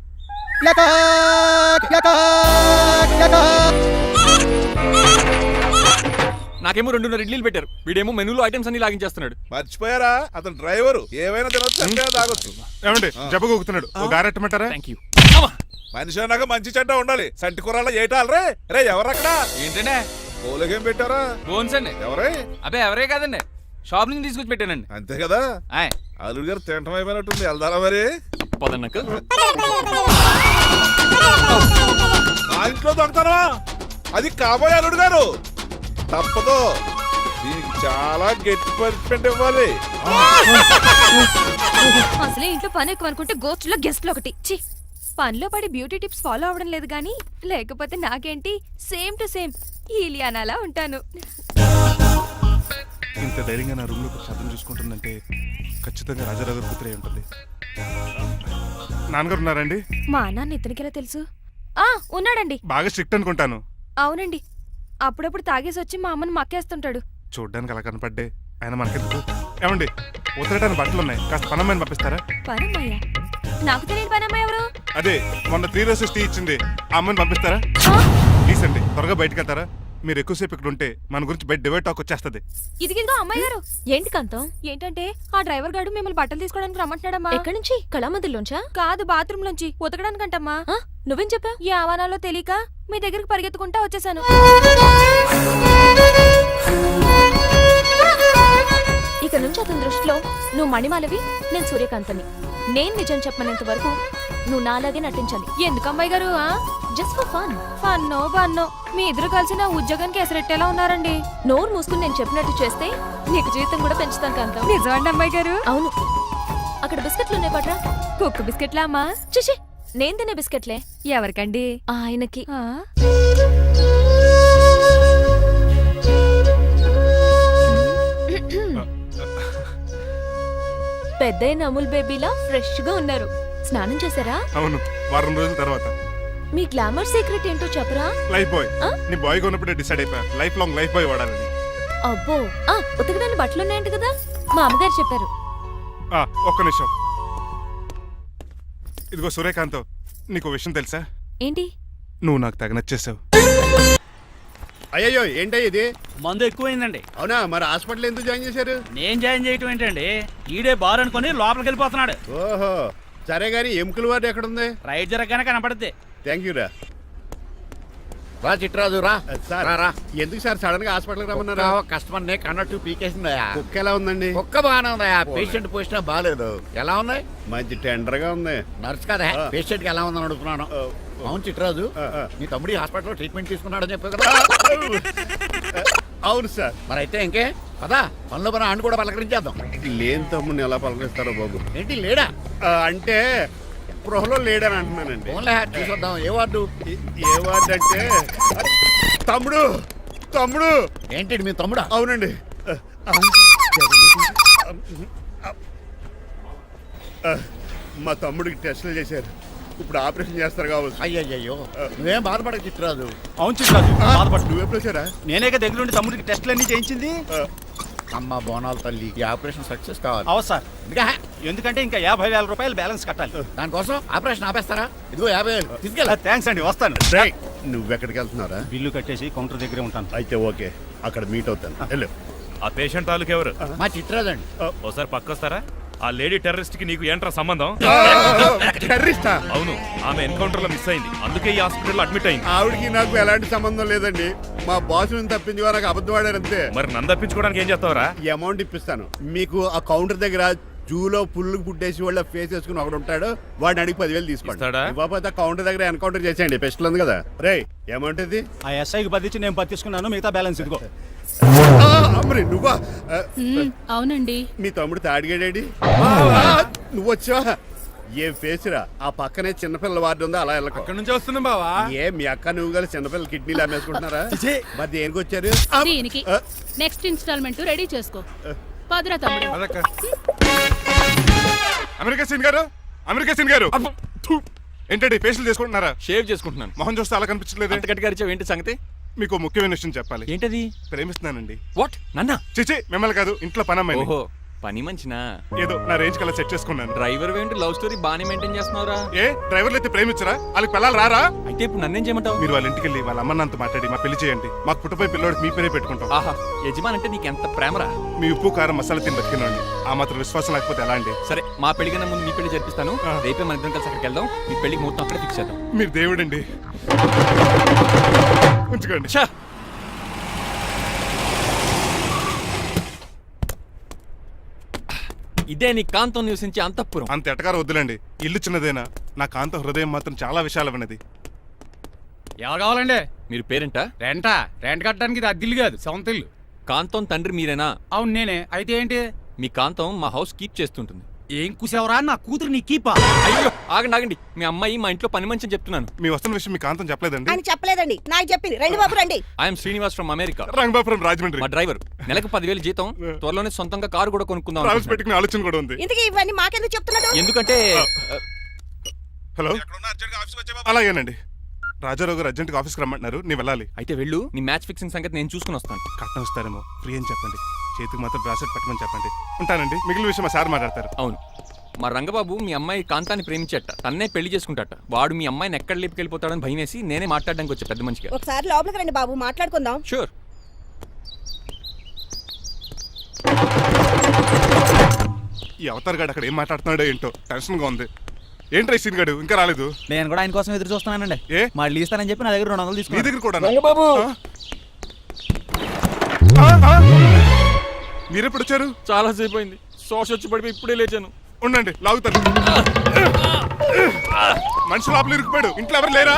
[SPEAKER 7] నాకేమో 2.5 ఇడ్లీలు పెట్టారు. వీడేమో మెనూలో ఐటమ్స్ అన్ని లాగించేస్తున్నాడు.
[SPEAKER 5] మర్చిపోయారా, అతను డ్రైవరు. ఏమైనా తినొచ్చు, అంటే తాగొచ్చు.
[SPEAKER 2] ఏమండి జబ్బగొక్కుతున్నాడు, ఒక గారెట్టమంటారా?
[SPEAKER 7] Thank you.
[SPEAKER 5] మనిషి అన్నాక మంచి చెడ్డ ఉండాలి. సంటి కూరలో ఏటాలరే. రే ఎవరక్కడ?
[SPEAKER 9] ఏంటంటే
[SPEAKER 5] పోలేకేం పెట్టారా?
[SPEAKER 9] బోన్స్ అండి.
[SPEAKER 5] ఎవరే?
[SPEAKER 9] అబ్బే ఎవరే కాదండి, షాప్ నుంచి తీసుకొచ్చి పెట్టానండి.
[SPEAKER 5] అంతే కదా. అల్లుడు గారు తింటం అయిపోయినట్టుంది. వెళ్దారా మరి?
[SPEAKER 7] పదన్నక
[SPEAKER 5] మా ఇంట్లో దొంగతారా? అది కాబోయే అల్లుడు గారు. తప్పదు, దీనికి చాలా గట్టి పనిష్మెంట్ ఇవ్వాలి.
[SPEAKER 10] అసలే ఇంట్లో పని ఎక్కువ అనుకుంటే గోస్ట్లో గెస్ట్లు ఒకటి. చి, పనిలో పడి బ్యూటీ టిప్స్ ఫాలో అవ్వడం లేదు కానీ లేకపోతే నాకేంటి సేమ్ టు సేమ్ ఈలియానాలా ఉంటాను.
[SPEAKER 12] ఇంత ధైర్యంగా నా రూమ్ లో శబ్దం చూసుకుంటుందంటే ఖచ్చితంగా రాజారావు గారు కూతురే ఉంటుంది. నాన్నగారు ఉన్నారండి?
[SPEAKER 10] మా నాన్న ఇతనికి ఎలా తెలుసు? ఉన్నాడండి.
[SPEAKER 12] బాగా స్ట్రిక్ట్ అనుకుంటాను.
[SPEAKER 10] అవునండి, అప్పుడప్పుడు తాగేసి వచ్చి మా అమ్మని మక్కేస్తుంటాడు.
[SPEAKER 12] చూడ్డానికి అలా కనపడ్డే ఆయన మనకెందుకు? ఏమండి, ఉతరటానికి బట్టలు ఉన్నాయి, కాస్త పనమ్మని పంపిస్తారా?
[SPEAKER 10] పనమ్మయ్య? నాకు తెలియని పనమ్మ ఎవరు?
[SPEAKER 12] అదే మొన్న 3 రోజెస్ టీ ఇచ్చింది, ఆ అమ్మని పంపిస్తారా? ప్లీజ్ అండి, త్వరగా బయటకు వెళ్తారా? మీరు ఎక్కువసేపు ఇక్కడ ఉంటే మన గురించి బయట డివైడ్ టాక్ వచ్చేస్తుంది.
[SPEAKER 10] ఇదిగిదిగో అమ్మాయి గారు. ఏంటి కాంతం? ఏంటంటే ఆ డ్రైవర్ గారు మిమ్మల్ని బట్టలు తీసుకోవడానికి రమ్మంటున్నాడమ్మా. ఎక్కడి నుంచి? కళామందుల్లోంచా? కాదు, బాత్రూమ్ లోంచి. ఉతకడానికంటమ్మా. నువ్వేం చెప్పా? ఈ ఆవానాలో తెలియక మీ దగ్గరికి పరిగెత్తుకుంటా వచ్చేసాను. ఇక నుంచి అతని దృష్టిలో నువ్వు మణిమాలవి, నేను సూర్యకాంతని. నేను నిజం చెప్పనంత వరకు నువ్వు నాలాగే నటించాలి. ఎందుకు అమ్మాయి గారు? Just for fun. ఫన్నో బన్నో మీ ఇద్దరు కలిసి నా ఉద్యోగానికి ఎసరెట్టేలా ఉన్నారండి. నోరు మూసుకుని నేను చెప్పినట్టు చేస్తే నీకు జీతం కూడా పెంచుతాను కాంతం. నిజమండి అమ్మాయి గారు? అవును. అక్కడ బిస్కెట్లు ఉన్నాయి పట్రా. కుక్క బిస్కెట్లా అమ్మా? చిచి, నేను తినే బిస్కెట్లే. ఎవరికండి? ఆయనకి. పెద్దయిన అమూల్ బేబీలా ఫ్రెష్ గా ఉన్నారు. స్నానం చేశారా?
[SPEAKER 12] అవును, వారం రోజుల తర్వాత.
[SPEAKER 10] మీ గ్లామర్ సీక్రెట్ ఏంటో చెప్పరా?
[SPEAKER 12] Lifebuoy. నీ బాయ్ కొన్నప్పుడే డిసైడ్ అయిపోయా లైఫ్ లాంగ్ లైఫ్ బాయ్ వాడాలని.
[SPEAKER 10] అబ్బో, ఉతకడానికి బట్టలు ఉన్నాయంట కదా, మా అమ్మగారు చెప్పారు.
[SPEAKER 12] ఒక్క నిమిషం. ఇదిగో సూర్యకాంత్, నీకు విషయం తెలుసా?
[SPEAKER 10] ఏంటి?
[SPEAKER 12] నువ్వు నాకు తెగ నచ్చేసావు.
[SPEAKER 2] అయ్యో, ఏంటో ఇది?
[SPEAKER 9] మందు ఎక్కువైందండి.
[SPEAKER 2] అవునా? మరి హాస్పిటల్ ఎందుకు జాయిన్ చేశారు?
[SPEAKER 9] నేను జాయిన్ చేయటం ఏంటండి, ఈడే బార్ అనుకుని లోపలికి వెళ్ళిపోతున్నాడు.
[SPEAKER 2] ఓహో, సరే గాని ఎముకల వాడు ఎక్కడుంది?
[SPEAKER 9] రైట్ జరగగానే కనపడుద్ది.
[SPEAKER 2] థ్యాంక్ యూ రా.
[SPEAKER 3] రా చిట్రాజు రా.
[SPEAKER 2] సార్
[SPEAKER 3] రా.
[SPEAKER 2] ఎందుకు సార్ సడన్ గా హాస్పిటల్కి రమ్మన్నారా?
[SPEAKER 3] కస్టమర్ నే కన్నట్టు పీకేసిందయా.
[SPEAKER 2] కుక్క ఎలా ఉందండి?
[SPEAKER 3] కుక్క బాగానే ఉందయా, పేషెంట్ పొజిషన్ బాగాలేదు. ఎలా ఉన్నాయి?
[SPEAKER 2] మంచి టెండర్ గా ఉంది.
[SPEAKER 3] నర్స్ కదా, పేషెంట్ కి ఎలా ఉందని అడుగుతున్నాను. అవును చిట్రాజు, మీ తమ్ముడి హాస్పిటల్లో ట్రీట్మెంట్ తీసుకున్నాడని చెప్పావు కదా?
[SPEAKER 2] అవును సార్.
[SPEAKER 3] మరి అయితే ఇంకే కదా, పనిలో పని ఆండు కూడా పలకరించేద్దాం.
[SPEAKER 2] లేని తమ్ముడిని ఎలా పలకరిస్తారో బాబు.
[SPEAKER 3] ఏంటి లేడా?
[SPEAKER 2] అంటే గృహలో లేడని అంటున్నానండి.
[SPEAKER 3] ఓన్లీ చూసొద్దాం. ఏ వార్డు?
[SPEAKER 2] ఏ వార్డు అంటే తమ్ముడు. తమ్ముడు
[SPEAKER 3] ఏంటి మీ తమ్ముడా?
[SPEAKER 2] అవునండి. మా తమ్ముడికి టెస్టులు చేశారు, ఇప్పుడు ఆపరేషన్ చేస్తారు కావచ్చు.
[SPEAKER 3] అయ్యయ్యో, నువ్వేం బాధపడక చిట్రాజు.
[SPEAKER 9] అవును చిట్రాజు, బాధపడు.
[SPEAKER 2] నువ్వు ఎప్పుడు వచ్చారా?
[SPEAKER 9] నేనేక దగ్గరుండి తమ్ముడికి టెస్టులు అన్ని చేయించింది.
[SPEAKER 3] అమ్మ బోనాల తల్లి, ఈ ఆపరేషన్ సక్సెస్ కావాలి.
[SPEAKER 9] అవు సార్, ఎందుకంటే ఇంకా 50,000 రూపాయలు బ్యాలెన్స్ కట్టాలి.
[SPEAKER 3] దానికోసం ఆపరేషన్ ఆపేస్తారా? ఇదిగో 50,000 తీసుకెళ్ళ.
[SPEAKER 9] థ్యాంక్స్ అండి, వస్తాను.
[SPEAKER 2] నువ్వెక్కడికి వెళ్తున్నారా?
[SPEAKER 9] బిల్లు కట్టేసి కౌంటర్ దగ్గరే ఉంటాను.
[SPEAKER 2] అయితే ఓకే, అక్కడ మీట్ అవుతాను. వెళ్ళు.
[SPEAKER 5] ఆ పేషెంట్ తాలూకు ఎవరు?
[SPEAKER 3] మా చిట్రాజు అండి.
[SPEAKER 5] ఓసారి పక్కొస్తారా? ఆ లేడీ టెర్రరిస్ట్ కి నీకు ఏంట్రా సంబంధం?
[SPEAKER 2] టెర్రరిస్టా?
[SPEAKER 5] అవును, ఆమె ఎన్కౌంటర్ లో మిస్ అయింది, అందుకే ఈ హాస్పిటల్ అడ్మిట్ అయింది.
[SPEAKER 2] ఆవిడికి నాకు ఎలాంటి సంబంధం లేదండి. మా బాసుని తప్పించి నాకు అబద్ధం ఆడారు అంతే.
[SPEAKER 5] మరి నన్ను తప్పించుకోవడానికి ఏం చేస్తావరా?
[SPEAKER 2] ఈ అమౌంట్ ఇప్పిస్తాను మీకు. ఆ కౌంటర్ దగ్గర జూలో పుల్లు పుట్టేసి వాళ్ళ ఫేస్ వేసుకుని ఒకడు ఉంటాడు, వాడిని అడిగి 10,000 తీసుకోండి. ఇవ్వకపోతే కౌంటర్ దగ్గర ఎన్కౌంటర్ చేసేయండి. పెస్టల్ ఉంది కదా. రే, అమౌంట్ ఇది?
[SPEAKER 9] ఆ ఎస్ఐకి బదిలించి నేను బతిసుకున్నాను, మిగతా బ్యాలెన్స్ ఇదిగో.
[SPEAKER 2] అమ్మరే నువ్వా?
[SPEAKER 6] అవునండి.
[SPEAKER 2] మీ తమ్ముడు తాడిగాడేడి? నువ్వు వచ్చావా? ఏం ఫేస్ రా. ఆ పక్కనే చిన్నపిల్లల వార్డు ఉందా, అలా వెళ్ళకు.
[SPEAKER 12] అక్కడ నుంచి వస్తున్నాం బావా.
[SPEAKER 2] ఏ మీ అక్క నువ్వు కలిసి చిన్నపిల్లల కిడ్నీలు అమ్మేసుకుంటున్నారా? మరి దేనికి వచ్చారు?
[SPEAKER 6] దీనికి నెక్స్ట్ ఇన్స్టాల్మెంట్ రెడీ చేసుకో. పదరా తమ్ముడు.
[SPEAKER 12] అమెరికా సీన్ గారు, అమెరికా సీన్ గారు, ఏంటండి పేషెంట్ చేసుకుంటున్నారా?
[SPEAKER 7] షేవ్ చేసుకుంటున్నాను.
[SPEAKER 12] మొహం చూస్తే అలా కనిపించలేదు.
[SPEAKER 7] అంత గట్టిగా అరిచావు, ఏంటి సంగతి?
[SPEAKER 12] మీకు ముఖ్యమైన విషయం చెప్పాలి.
[SPEAKER 7] ఏంటది?
[SPEAKER 12] ప్రేమిస్తున్నానండి.
[SPEAKER 7] వాట్? నన్నా?
[SPEAKER 12] చిచి, మిమ్మల్ని కాదు, ఇంట్లో పనమ్మాయి.
[SPEAKER 7] ఓహో, పని మంచినా?
[SPEAKER 12] ఏదో నా రేంజ్ కల్లా సెట్ చేసుకున్నాను.
[SPEAKER 7] డ్రైవర్ ఏంటి లవ్ స్టోరీ బాగానే మెయింటైన్ చేస్తున్నావురా?
[SPEAKER 12] ఏ డ్రైవర్లు అయితే ప్రేమించరా? వాళ్ళకి పిల్లలు రారా?
[SPEAKER 7] అయితే ఇప్పుడు నన్నేం చేయమంటావు?
[SPEAKER 12] మీరు వాళ్ళ ఇంటికి వెళ్ళి వాళ్ళ అమ్మన్నంత మాట్లాడి మా పెళ్లి చేయండి. మాకు పుట్టపోయి పిల్లోడికి మీ పేరే పెట్టుకుంటాం.
[SPEAKER 7] ఆహా, యజమాన్ అంటే నీకు ఎంత ప్రేమరా?
[SPEAKER 12] మీ ఉప్పు కారం మసాలా తిని బతికినండి. ఆ మాత్రం విశ్వాసం లేకపోతే ఎలా అండి?
[SPEAKER 7] సరే, మా పెళ్లి కన్నా ముందు మీ పెళ్లి జరిపిస్తాను. రేపే మన ఇద్దరం కలిసి అక్కడికి వెళ్దాం. మీ పెళ్లికి ముహూర్తం అక్కడే ఫిక్స్ చేద్దాం.
[SPEAKER 12] మీరు దేవుడండి. ఉంచుకోండి.
[SPEAKER 7] ఇదే నీ కాంతం నివసించే అంతఃపురం.
[SPEAKER 12] అంత ఎటకారం వద్దులండి. ఇల్లు చిన్నదేనా, నా కాంత హృదయం మాత్రం చాలా విశాలమైనది.
[SPEAKER 9] ఎవరు కావాలండి?
[SPEAKER 7] మీరు పేరెంటా?
[SPEAKER 9] రెంటా? రెంట్ కట్టడానికి ఇది అద్దిల్లు కాదు, సొంత ఇల్లు.
[SPEAKER 7] కాంతం తండ్రి మీరేనా?
[SPEAKER 9] అవును నేనే. అయితే ఏంటి?
[SPEAKER 7] మీ కాంతం మా హౌస్ కీప్ చేస్తుంటుంది.
[SPEAKER 9] ఏం కూసావరా? నా కూతురు నీ కీపా?
[SPEAKER 7] అయ్యో ఆగండి. మీ అమ్మాయి మా ఇంట్లో పని మంచి చెప్తున్నాను.
[SPEAKER 12] మీ వస్తున్న విషయం మీ కాంతం చెప్పలేదండి?
[SPEAKER 13] ఆయన చెప్పలేదండి, నాకు చెప్పింది. రండి బాబు రండి.
[SPEAKER 7] I'm Srinivas from America.
[SPEAKER 12] Rangabapuram Rajahmundry.
[SPEAKER 7] మా డ్రైవర్. నెలకు 10,000 జీతం. త్వరలోనే సొంతంగా కారు కూడా కొనుక్కుందాం.
[SPEAKER 12] ట్రావెల్స్ పెట్టుకునే ఆలోచన కూడా ఉంది.
[SPEAKER 13] ఇంతకీ ఇవన్నీ మాకెందుకు చెప్తున్నాడు?
[SPEAKER 7] ఎందుకంటే
[SPEAKER 12] హలో, అలాగేనండి. రాజారావు గారు అర్జెంట్గా ఆఫీస్కి రమ్మంటున్నారు, నీ వెళ్ళాలి.
[SPEAKER 7] అయితే వెళ్ళు. నీ మ్యాచ్ ఫిక్సింగ్ సంగతి నేను చూసుకుని వస్తాను.
[SPEAKER 12] కట్నం ఇస్తారేమో, ఫ్రీ అని చెప్పండి. చేతికి మాత్రం బ్రాసెట్ పెట్టమని చెప్పండి. ఉంటానండి. మిగిలిన విషయం మా సార్ మాట్లాడతారు.
[SPEAKER 7] అవును, మా రంగబాబు మీ అమ్మాయి కాంతాన్ని ప్రేమించట. తన్నే పెళ్లి చేసుకుంటాట. వాడు మీ అమ్మాయిని ఎక్కడ లేపుకెళ్ళిపోతాడని భయం వేసి నేనే మాట్లాడడానికి వచ్చా పెద్ద మనిషిగా.
[SPEAKER 13] ఒకసారి లోపలికి రండి బాబు, మాట్లాడుకుందాం.
[SPEAKER 7] షూర్.
[SPEAKER 12] ఈ అవతార్ గాడు అక్కడ ఏం మాట్లాడుతున్నాడో ఏంటో టెన్షన్గా ఉంది. ఏంట్రా సీన్ గాడు ఇంకా రాలేదు?
[SPEAKER 9] నేను కూడా ఆయన కోసం ఎదురు చూస్తున్నానండి.
[SPEAKER 12] ఏ
[SPEAKER 9] మళ్ళీ ఇస్తానని చెప్పి నా దగ్గర 200
[SPEAKER 12] నీ
[SPEAKER 9] తీసుకుని.
[SPEAKER 12] దగ్గర కూడా
[SPEAKER 7] రంగబాబు
[SPEAKER 12] మీరెప్పుడు వచ్చారు?
[SPEAKER 7] చాలా సేపు అయింది. శోష వచ్చి పడిపోయి ఇప్పుడే లేచాను.
[SPEAKER 12] ఉండండి, లాగుతాను. మనిషి లోపల ఇరుక్కుపోయాడు. ఇంట్లో ఎవరు లేరా?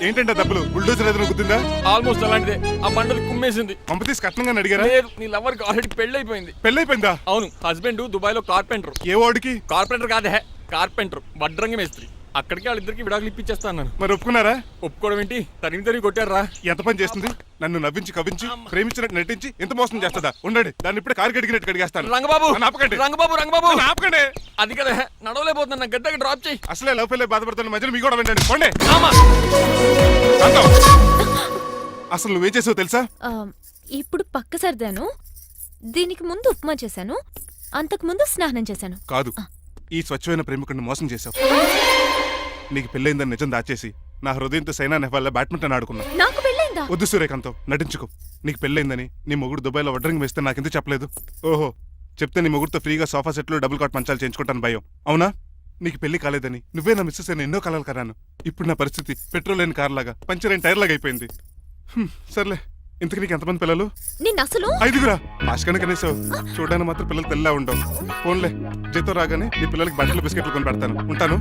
[SPEAKER 12] ఏంటంటే డబ్బులు బుల్డోజర్ ఏదైనా గుద్దిందా?
[SPEAKER 7] ఆల్మోస్ట్ అలాంటిదే. ఆ బండలు కుమ్మేసింది.
[SPEAKER 12] పంపతీసి కట్నంగా అడిగారా?
[SPEAKER 7] లేదు, నీ లవర్కి ఆల్రెడీ పెళ్లి అయిపోయింది.
[SPEAKER 12] పెళ్ళైపోయిందా?
[SPEAKER 7] అవును, హస్బెండ్ దుబాయ్ లో కార్పెంటర్.
[SPEAKER 12] ఏ వాడికి?
[SPEAKER 7] కార్పెంటర్ కాదే, కార్పెంటర్. వడ్రంగి మేస్త్రి. అక్కడికి వాళ్ళిద్దరికి విడాకులు ఇప్పించేస్తా అన్నాను.
[SPEAKER 12] మరి ఒప్పుకున్నారా?
[SPEAKER 7] ఒప్పుకోవడం ఏంటి, తరిమి కొట్టారా.
[SPEAKER 12] ఎంత పని చేస్తుంది? నన్ను నవ్వించి కవించి ప్రేమించినట్టు నటించి ఎంత మోసం చేస్తుందా? ఉండండి, దాన్ని ఇప్పుడే కారు కడిగినట్టు కడిగేస్తాను.
[SPEAKER 7] రంగబాబు
[SPEAKER 12] ఆపకండి.
[SPEAKER 7] రంగబాబు
[SPEAKER 12] ఆపకండి.
[SPEAKER 7] అది కదా, నడవలేకపోతున్నా. నా గడ్డకి డ్రాప్ చేయి.
[SPEAKER 12] అసలే లవ్ పెళ్ళే బాధపడుతున్న మధ్యలో మీ కూడా వినండి. పోండి. అసలు నువ్వేం చేసావు తెలుసా?
[SPEAKER 10] ఇప్పుడు పక్క సర్దాను. దీనికి ముందు ఉప్మా చేశాను. అంతకు ముందు స్నానం చేశాను.
[SPEAKER 12] కాదు, ఈ స్వచ్ఛమైన ప్రేమికుడిని మోసం చేశావు. నీకు పెళ్ళైందని నిజం దాచేసి నా హృదయంతో సైనా నెహ్వాల్ బ్యాడ్మింటన్ ఆడుకున్నా.
[SPEAKER 10] నాకు పెళ్ళైందా?
[SPEAKER 12] వద్దు సూర్యకాంతం, నటించుకో. నీకు పెళ్ళైందని నీ మొగుడు దుబాయ్లో వడ్రంగి వేస్తే నాకెందుకు చెప్పలేదు? ఓహో, చెప్తే నీ మొగుడుతో ఫ్రీగా సోఫా సెట్లు డబుల్ కాట్ మంచాలు చేయించుకుంటాను భయం. అవునా? నీకు పెళ్లి కాలేదని నువ్వే నా మిస్సెస్ అని ఎన్నో కలలు కరాను. ఇప్పుడు నా పరిస్థితి పెట్రోల్ లేని కార్ లాగా, పంచర్ అయిన టైర్ లాగా అయిపోయింది. సర్లే, ఇంతకు నీకు ఎంతమంది పిల్లలు?
[SPEAKER 10] నేను అసలు
[SPEAKER 12] 5గురా. ఆశకనే కనీసం చూడడానికి మాత్రం పిల్లలు తెల్లా ఉండవు. ఫోన్లే, జీతం రాగానే నీ పిల్లలకి బట్టలు బిస్కెట్లు కొని పెడతాను. ఉంటాను.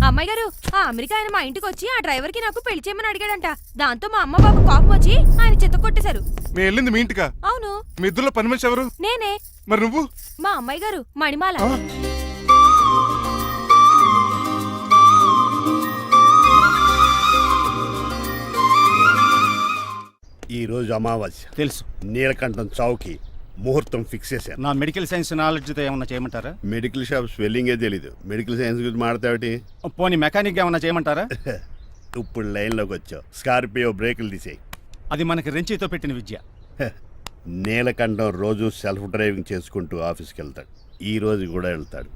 [SPEAKER 10] అమ్మాయి గారు, ఆ అమెరికా ఆయన మా ఇంటికి వచ్చి ఆ డ్రైవర్ కి నాకు పెళ్లి చేయమని అడిగాడంట. దాంతో మా అమ్మ బాబు కోపం వచ్చి ఆయన చెత్త కొట్టేశారు.
[SPEAKER 12] మేము వెళ్ళింది మీ ఇంటికా?
[SPEAKER 10] అవును.
[SPEAKER 12] మీ ఇద్దరులో పని మనిషి ఎవరు?
[SPEAKER 10] నేనే.
[SPEAKER 12] మరి నువ్వు?
[SPEAKER 10] మా అమ్మాయి గారు మణిమాల.
[SPEAKER 11] ఈ రోజు అమావాస్య
[SPEAKER 9] తెలుసు.
[SPEAKER 11] నీలకంఠం చౌకి ముహూర్తం ఫిక్స్ చేశాను.
[SPEAKER 9] నా మెడికల్ సైన్స్ నాలెడ్జ్తో ఏమన్నా చేయమంటారా?
[SPEAKER 11] మెడికల్ షాప్ స్వెల్లింగే తెలీదు, మెడికల్ సైన్స్ గురించి మాట్లాడతావిటి?
[SPEAKER 9] పోనీ మెకానిక్ ఏమన్నా చేయమంటారా?
[SPEAKER 11] ఇప్పుడు లైన్లోకి వచ్చావు. స్కార్పియో బ్రేకులు తీసేయి.
[SPEAKER 9] అది మనకి రెంచితో పెట్టిన విద్య.
[SPEAKER 11] నీలకంఠం రోజు సెల్ఫ్ డ్రైవింగ్ చేసుకుంటూ ఆఫీస్కి వెళ్తాడు. ఈ రోజు కూడా వెళ్తాడు,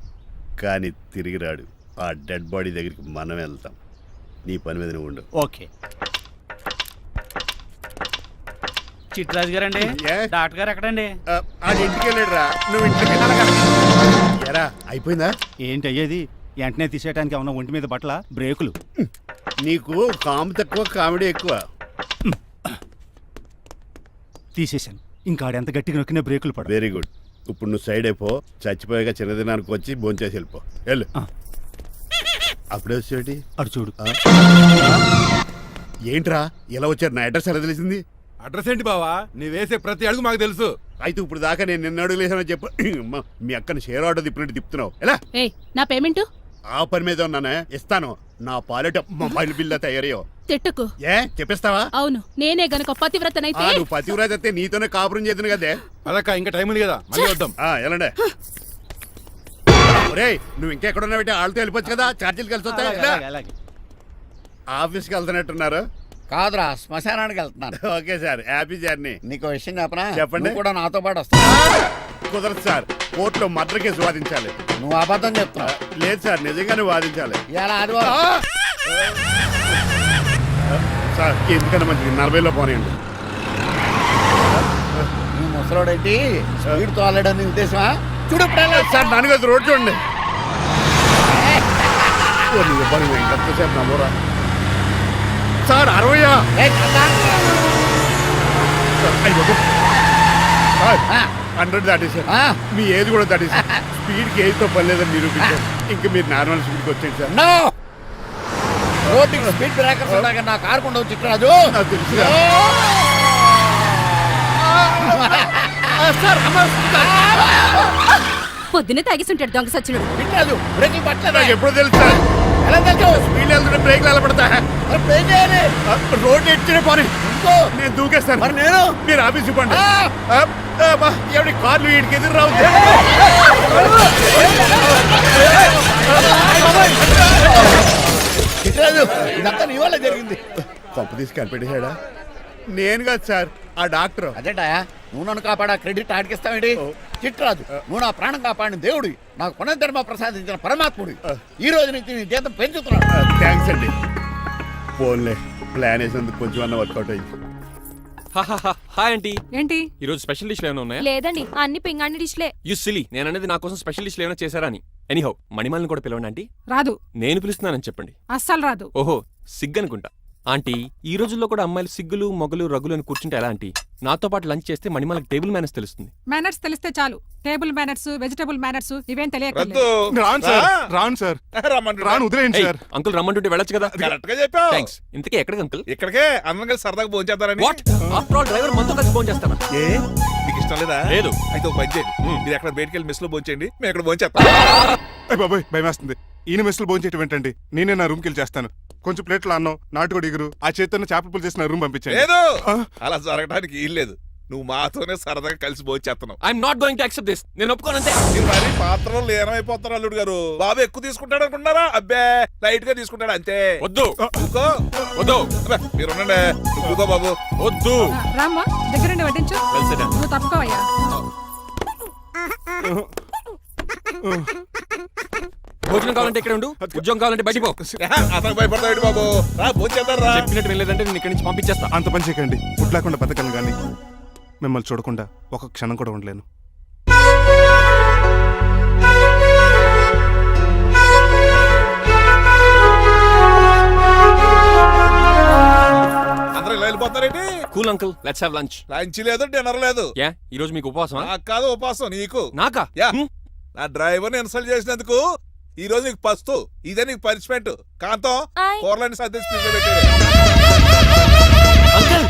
[SPEAKER 11] కానీ తిరిగి రాడు. ఆ డెడ్ బాడీ దగ్గరికి మనం వెళ్తాం. నీ పని మీద నువ్వు ఉండు.
[SPEAKER 9] ఓకే. చిట్రాజు గారండి,
[SPEAKER 11] ఏ?
[SPEAKER 9] డాక్టర్ గారు ఎక్కడండి?
[SPEAKER 11] అది ఇంటికి వెళ్ళాడు రా. నువ్వు ఇంటికి ఎరా అయిపోయిందా?
[SPEAKER 9] ఏంటి అయ్యేది? వెంటనే తీసేయడానికి ఏమన్నా ఒంటి మీద బట్టల బ్రేకులు?
[SPEAKER 11] నీకు కాము తక్కువ, కామెడీ ఎక్కువ.
[SPEAKER 9] తీసేశాను. ఇంకా ఎంత గట్టిగా నొక్కినా బ్రేకులు పడ.
[SPEAKER 11] Very good. ఇప్పుడు నువ్వు సైడ్ అయిపో. చచ్చిపోయాక చిన్నదినానికి వచ్చి భోంచేసి వెళ్ళిపో. వెళ్ళు. అప్పుడే వచ్చేటి
[SPEAKER 9] అటు చూడు.
[SPEAKER 11] ఏంట్రా ఇలా వచ్చారు? నా అడ్రస్ ఎలా తెలిసింది?
[SPEAKER 2] అడ్రస్ ఏంటి బావా? నీ వేసే ప్రతి అడుగు మాకు తెలుసు.
[SPEAKER 11] అయితే ఇప్పుడు దాకా నేను నిన్న అడుగులేసానని చెప్పు. మీ అక్కని షేర్ ఆర్డర్ తిప్పినట్టు తిప్పుతున్నావు. ఎలా?
[SPEAKER 6] నా పేమెంట్
[SPEAKER 11] ఆ పని మీద ఉన్నానే, ఇస్తాను. నా పాలెట మొబైల్ బిల్లా తయారయ్యో.
[SPEAKER 6] తిట్టుకు.
[SPEAKER 11] ఏ చెప్పిస్తావా?
[SPEAKER 6] అవును, నేనే గనక పతివ్రతనైతే.
[SPEAKER 11] నువ్వు పతివ్రత అయితే నీతోనే కాపురం చేతును కదే.
[SPEAKER 2] అదక్క, ఇంకా టైం ఉంది కదా, మళ్ళీ వద్దాం.
[SPEAKER 11] ఎలాండే ఒరేయ్, నువ్వు ఇంకెక్కడున్నా పెట్టి వాళ్ళతో వెళ్ళిపోవచ్చు కదా. ఛార్జీలు కలిసి వస్తాయి. ఆఫీస్కి వెళ్తున్నట్టున్నారు.
[SPEAKER 3] కాదురా, శ్మశానానికి వెళ్తున్నాను.
[SPEAKER 11] Okay sir, happy journey.
[SPEAKER 3] నీకు విషయం చెప్పనా?
[SPEAKER 11] చెప్పండి.
[SPEAKER 3] నువ్వు కూడా నాతో పాటు వస్తా.
[SPEAKER 11] కుదరదు సార్, కోర్టులో మర్డర్ కేసు వాదించాలి.
[SPEAKER 3] నువ్వు అబద్ధం చెప్తున్నావు.
[SPEAKER 11] లేదు సార్, నిజంగానే వాదించాలి.
[SPEAKER 3] ఇలా ఆదివారం
[SPEAKER 11] సార్, ఎందుకన్నా మంచిది 40లో పోనీయండి.
[SPEAKER 3] నువ్వు ముసలోడేంటి స్పీడ్ తోలడని ఉద్దేశమా? చూడు
[SPEAKER 11] సార్, నాన్నగారు రోడ్ చూడండి. ఎంతసేపు నమ్మరా సార్? 60. 100 దాటేశారు. మీ ఏజ్ కూడా దాటేశారు. స్పీడ్కి ఏజ్తో పని లేదని నిరూపించారు. ఇంకా మీరు నార్మల్ స్పీడ్కి వచ్చేయండి సార్.
[SPEAKER 3] నో రోడ్డుకి స్పీడ్ బ్రేకర్స్ ఉండగా నా కారు కొండ చిట్టరాజు.
[SPEAKER 11] నాకు తెలుసు
[SPEAKER 10] పొద్దునే తాగిస్తుంటాడు దొంగ సచ్చినుడు.
[SPEAKER 3] చిట్టరాజు బ్రేకింగ్ పట్టలేదు.
[SPEAKER 11] నాకు ఎప్పుడు తెలుసు సార్.
[SPEAKER 3] ఎలా తెలుసు?
[SPEAKER 11] స్పీడ్ వెళ్తుంటే బ్రేక్లు ఎలా పడతా?
[SPEAKER 3] ఏం చేయాలి?
[SPEAKER 11] రోడ్డు ఎట్టిన పని నేను దూకేస్తాను.
[SPEAKER 3] మరి నేను
[SPEAKER 11] మీరు ఆఫీస్ ఇవ్వండి. ఎవరి కార్లు వీడికి ఎదురు రావు.
[SPEAKER 3] చిట్టరాజు ఇదంతా నీ వల్ల జరిగింది.
[SPEAKER 11] తప్పు తీసి కనిపెట్టేశాడా? నేను కాదు సార్, ఆ డాక్టర్.
[SPEAKER 3] అదేంటా నువ్వు నన్ను కాపాడా క్రెడిట్ ఆడికిస్తావేంటి? చిట్టరాజు నువ్వు నా ప్రాణం కాపాడిన దేవుడి, నాకు పునర్ధర్మ ప్రసాదించిన పరమాత్ముడి. ఈ రోజు నుంచి నీ జీతం పెంచుతున్నాను.
[SPEAKER 11] థ్యాంక్స్ అండి. ఫోన్లే ప్లాన్ వేసినందుకు కొంచెం అన్న వర్కౌట్ అయింది.
[SPEAKER 7] Hi aunty.
[SPEAKER 8] ఏంటి
[SPEAKER 7] ఈ రోజు స్పెషల్ డిష్లు ఏమైనా ఉన్నాయా?
[SPEAKER 10] లేదండి అన్ని పింగాణి డిష్లే.
[SPEAKER 7] యు సిలీ, నేను అనేది నా కోసం స్పెషల్ డిష్లు ఏమైనా చేశారా అని. ఎనీహౌ మణిమాలని కూడా పిలవండి ఆంటీ.
[SPEAKER 8] రాదు,
[SPEAKER 7] నేను పిలుస్తున్నానని చెప్పండి.
[SPEAKER 8] అస్సలు రాదు.
[SPEAKER 7] ఓహో సిగ్గనుకుంటా. ఆంటీ ఈ రోజుల్లో కూడా అమ్మాయిలు సిగ్గులు మొగలు రగులు అని కూర్చుంటే ఎలా ఆంటీ? నాతో పాటు లంచ్ చేస్తే మణిమాలకు టేబుల్ మేనర్స్ తెలుస్తుంది.
[SPEAKER 8] మేనర్స్ తెలిస్తే చాలు. టేబుల్ మేనర్స్, వెజిటబుల్ మేనర్స్ ఇవేం తెలియకలేదు.
[SPEAKER 12] రాను సార్, రాను సార్, రాను వదిలేయండి సార్.
[SPEAKER 7] అంకుల్ రమ్మంటుంటే వెళ్ళొచ్చు కదా.
[SPEAKER 5] కరెక్ట్ గా చెప్పావు.
[SPEAKER 7] థ్యాంక్స్. ఇంతకీ ఎక్కడికి అంకుల్?
[SPEAKER 5] ఇక్కడికే అందరం కలిసి సరదాగా భోంచేద్దారని.
[SPEAKER 7] వాట్ ఆఫ్టర్ ఆల్ డ్రైవర్ మనతో కలిసి ఫోన్ చేస్తాను.
[SPEAKER 5] ఏ నీకు ఇష్టం లేదా?
[SPEAKER 7] లేదు.
[SPEAKER 5] అయితే ఒక పని చేయండి, మీరు ఎక్కడ బయటికి వెళ్ళి మెస్ లో భోంచేయండి, మేము ఇక్కడ భోంచేస్తాం.
[SPEAKER 12] బాబాయ్ భయం వేస్తుంది. ఈయన మెస్సులు భోంచేయటం ఏంటండి? నేనే నా రూమ్కి వెళ్ళి చేస్తాను. కొంచెం ప్లేట్లో అన్నం, నాటుకోడి ఇగురు, ఆ చేతితో చేపల పులుసు చేసి నా రూమ్ పంపించండి.
[SPEAKER 5] లేదు, అలా జరగడానికి ఏం లేదు. నువ్వు మాతోనే సరదాగా కలిసి భోంచేస్తున్నావు.
[SPEAKER 7] I'm not going to accept this. నేను ఒప్పుకోనంతే.
[SPEAKER 5] మీరు మరి పాత్రలో లీనమైపోతారు అల్లుడు గారు. బాబు ఎక్కువ తీసుకుంటాడు అనుకుంటారా? అబ్బే లైట్ గా తీసుకుంటాడు అంతే.
[SPEAKER 7] వద్దు
[SPEAKER 5] ఊకో.
[SPEAKER 7] వద్దు.
[SPEAKER 5] అబ్బే, మీరు ఉండండి. ఊకో బాబు.
[SPEAKER 7] వద్దు.
[SPEAKER 8] రామ్మా దగ్గరుండి వడ్డించు.
[SPEAKER 7] Well said.
[SPEAKER 8] నువ్వు తప్పుకోవయ్యా.
[SPEAKER 7] భోజనం కావాలంటే ఇక్కడ ఉండు, ఉద్యోగం కావాలంటే బయటికి పో.
[SPEAKER 5] అతను భయపడతాడు బాబు. రా భోంచేద్దాం రా.
[SPEAKER 7] చెప్పినట్టు వెళ్ళలేదంటే నేను ఇక్కడి నుంచి పంపించేస్తా.
[SPEAKER 12] అంత పని చేయకండి. ఫుడ్ లేకుండా బతకలను కానీ మిమ్మల్ని చూడకుండా ఒక క్షణం కూడా ఉండలేను.
[SPEAKER 5] అందరూ ఇలా వెళ్ళిపోతారేంటి?
[SPEAKER 7] Cool uncle, let's have lunch.
[SPEAKER 5] Lunch లేదు, డిన్నర్ లేదు.
[SPEAKER 7] యా ఈ రోజు మీకు ఉపవాసమా?
[SPEAKER 5] నాకు కాదు ఉపవాసం, నీకు.
[SPEAKER 7] నాకా?
[SPEAKER 5] యా నా డ్రైవర్ ఇన్సల్ట్ చేసినందుకు ఈ రోజు నీకు పస్తు. ఇదే నీకు పనిష్మెంట్. కాంతం కూరలని సర్దేసి పెట్టాడు.
[SPEAKER 7] అంకుల్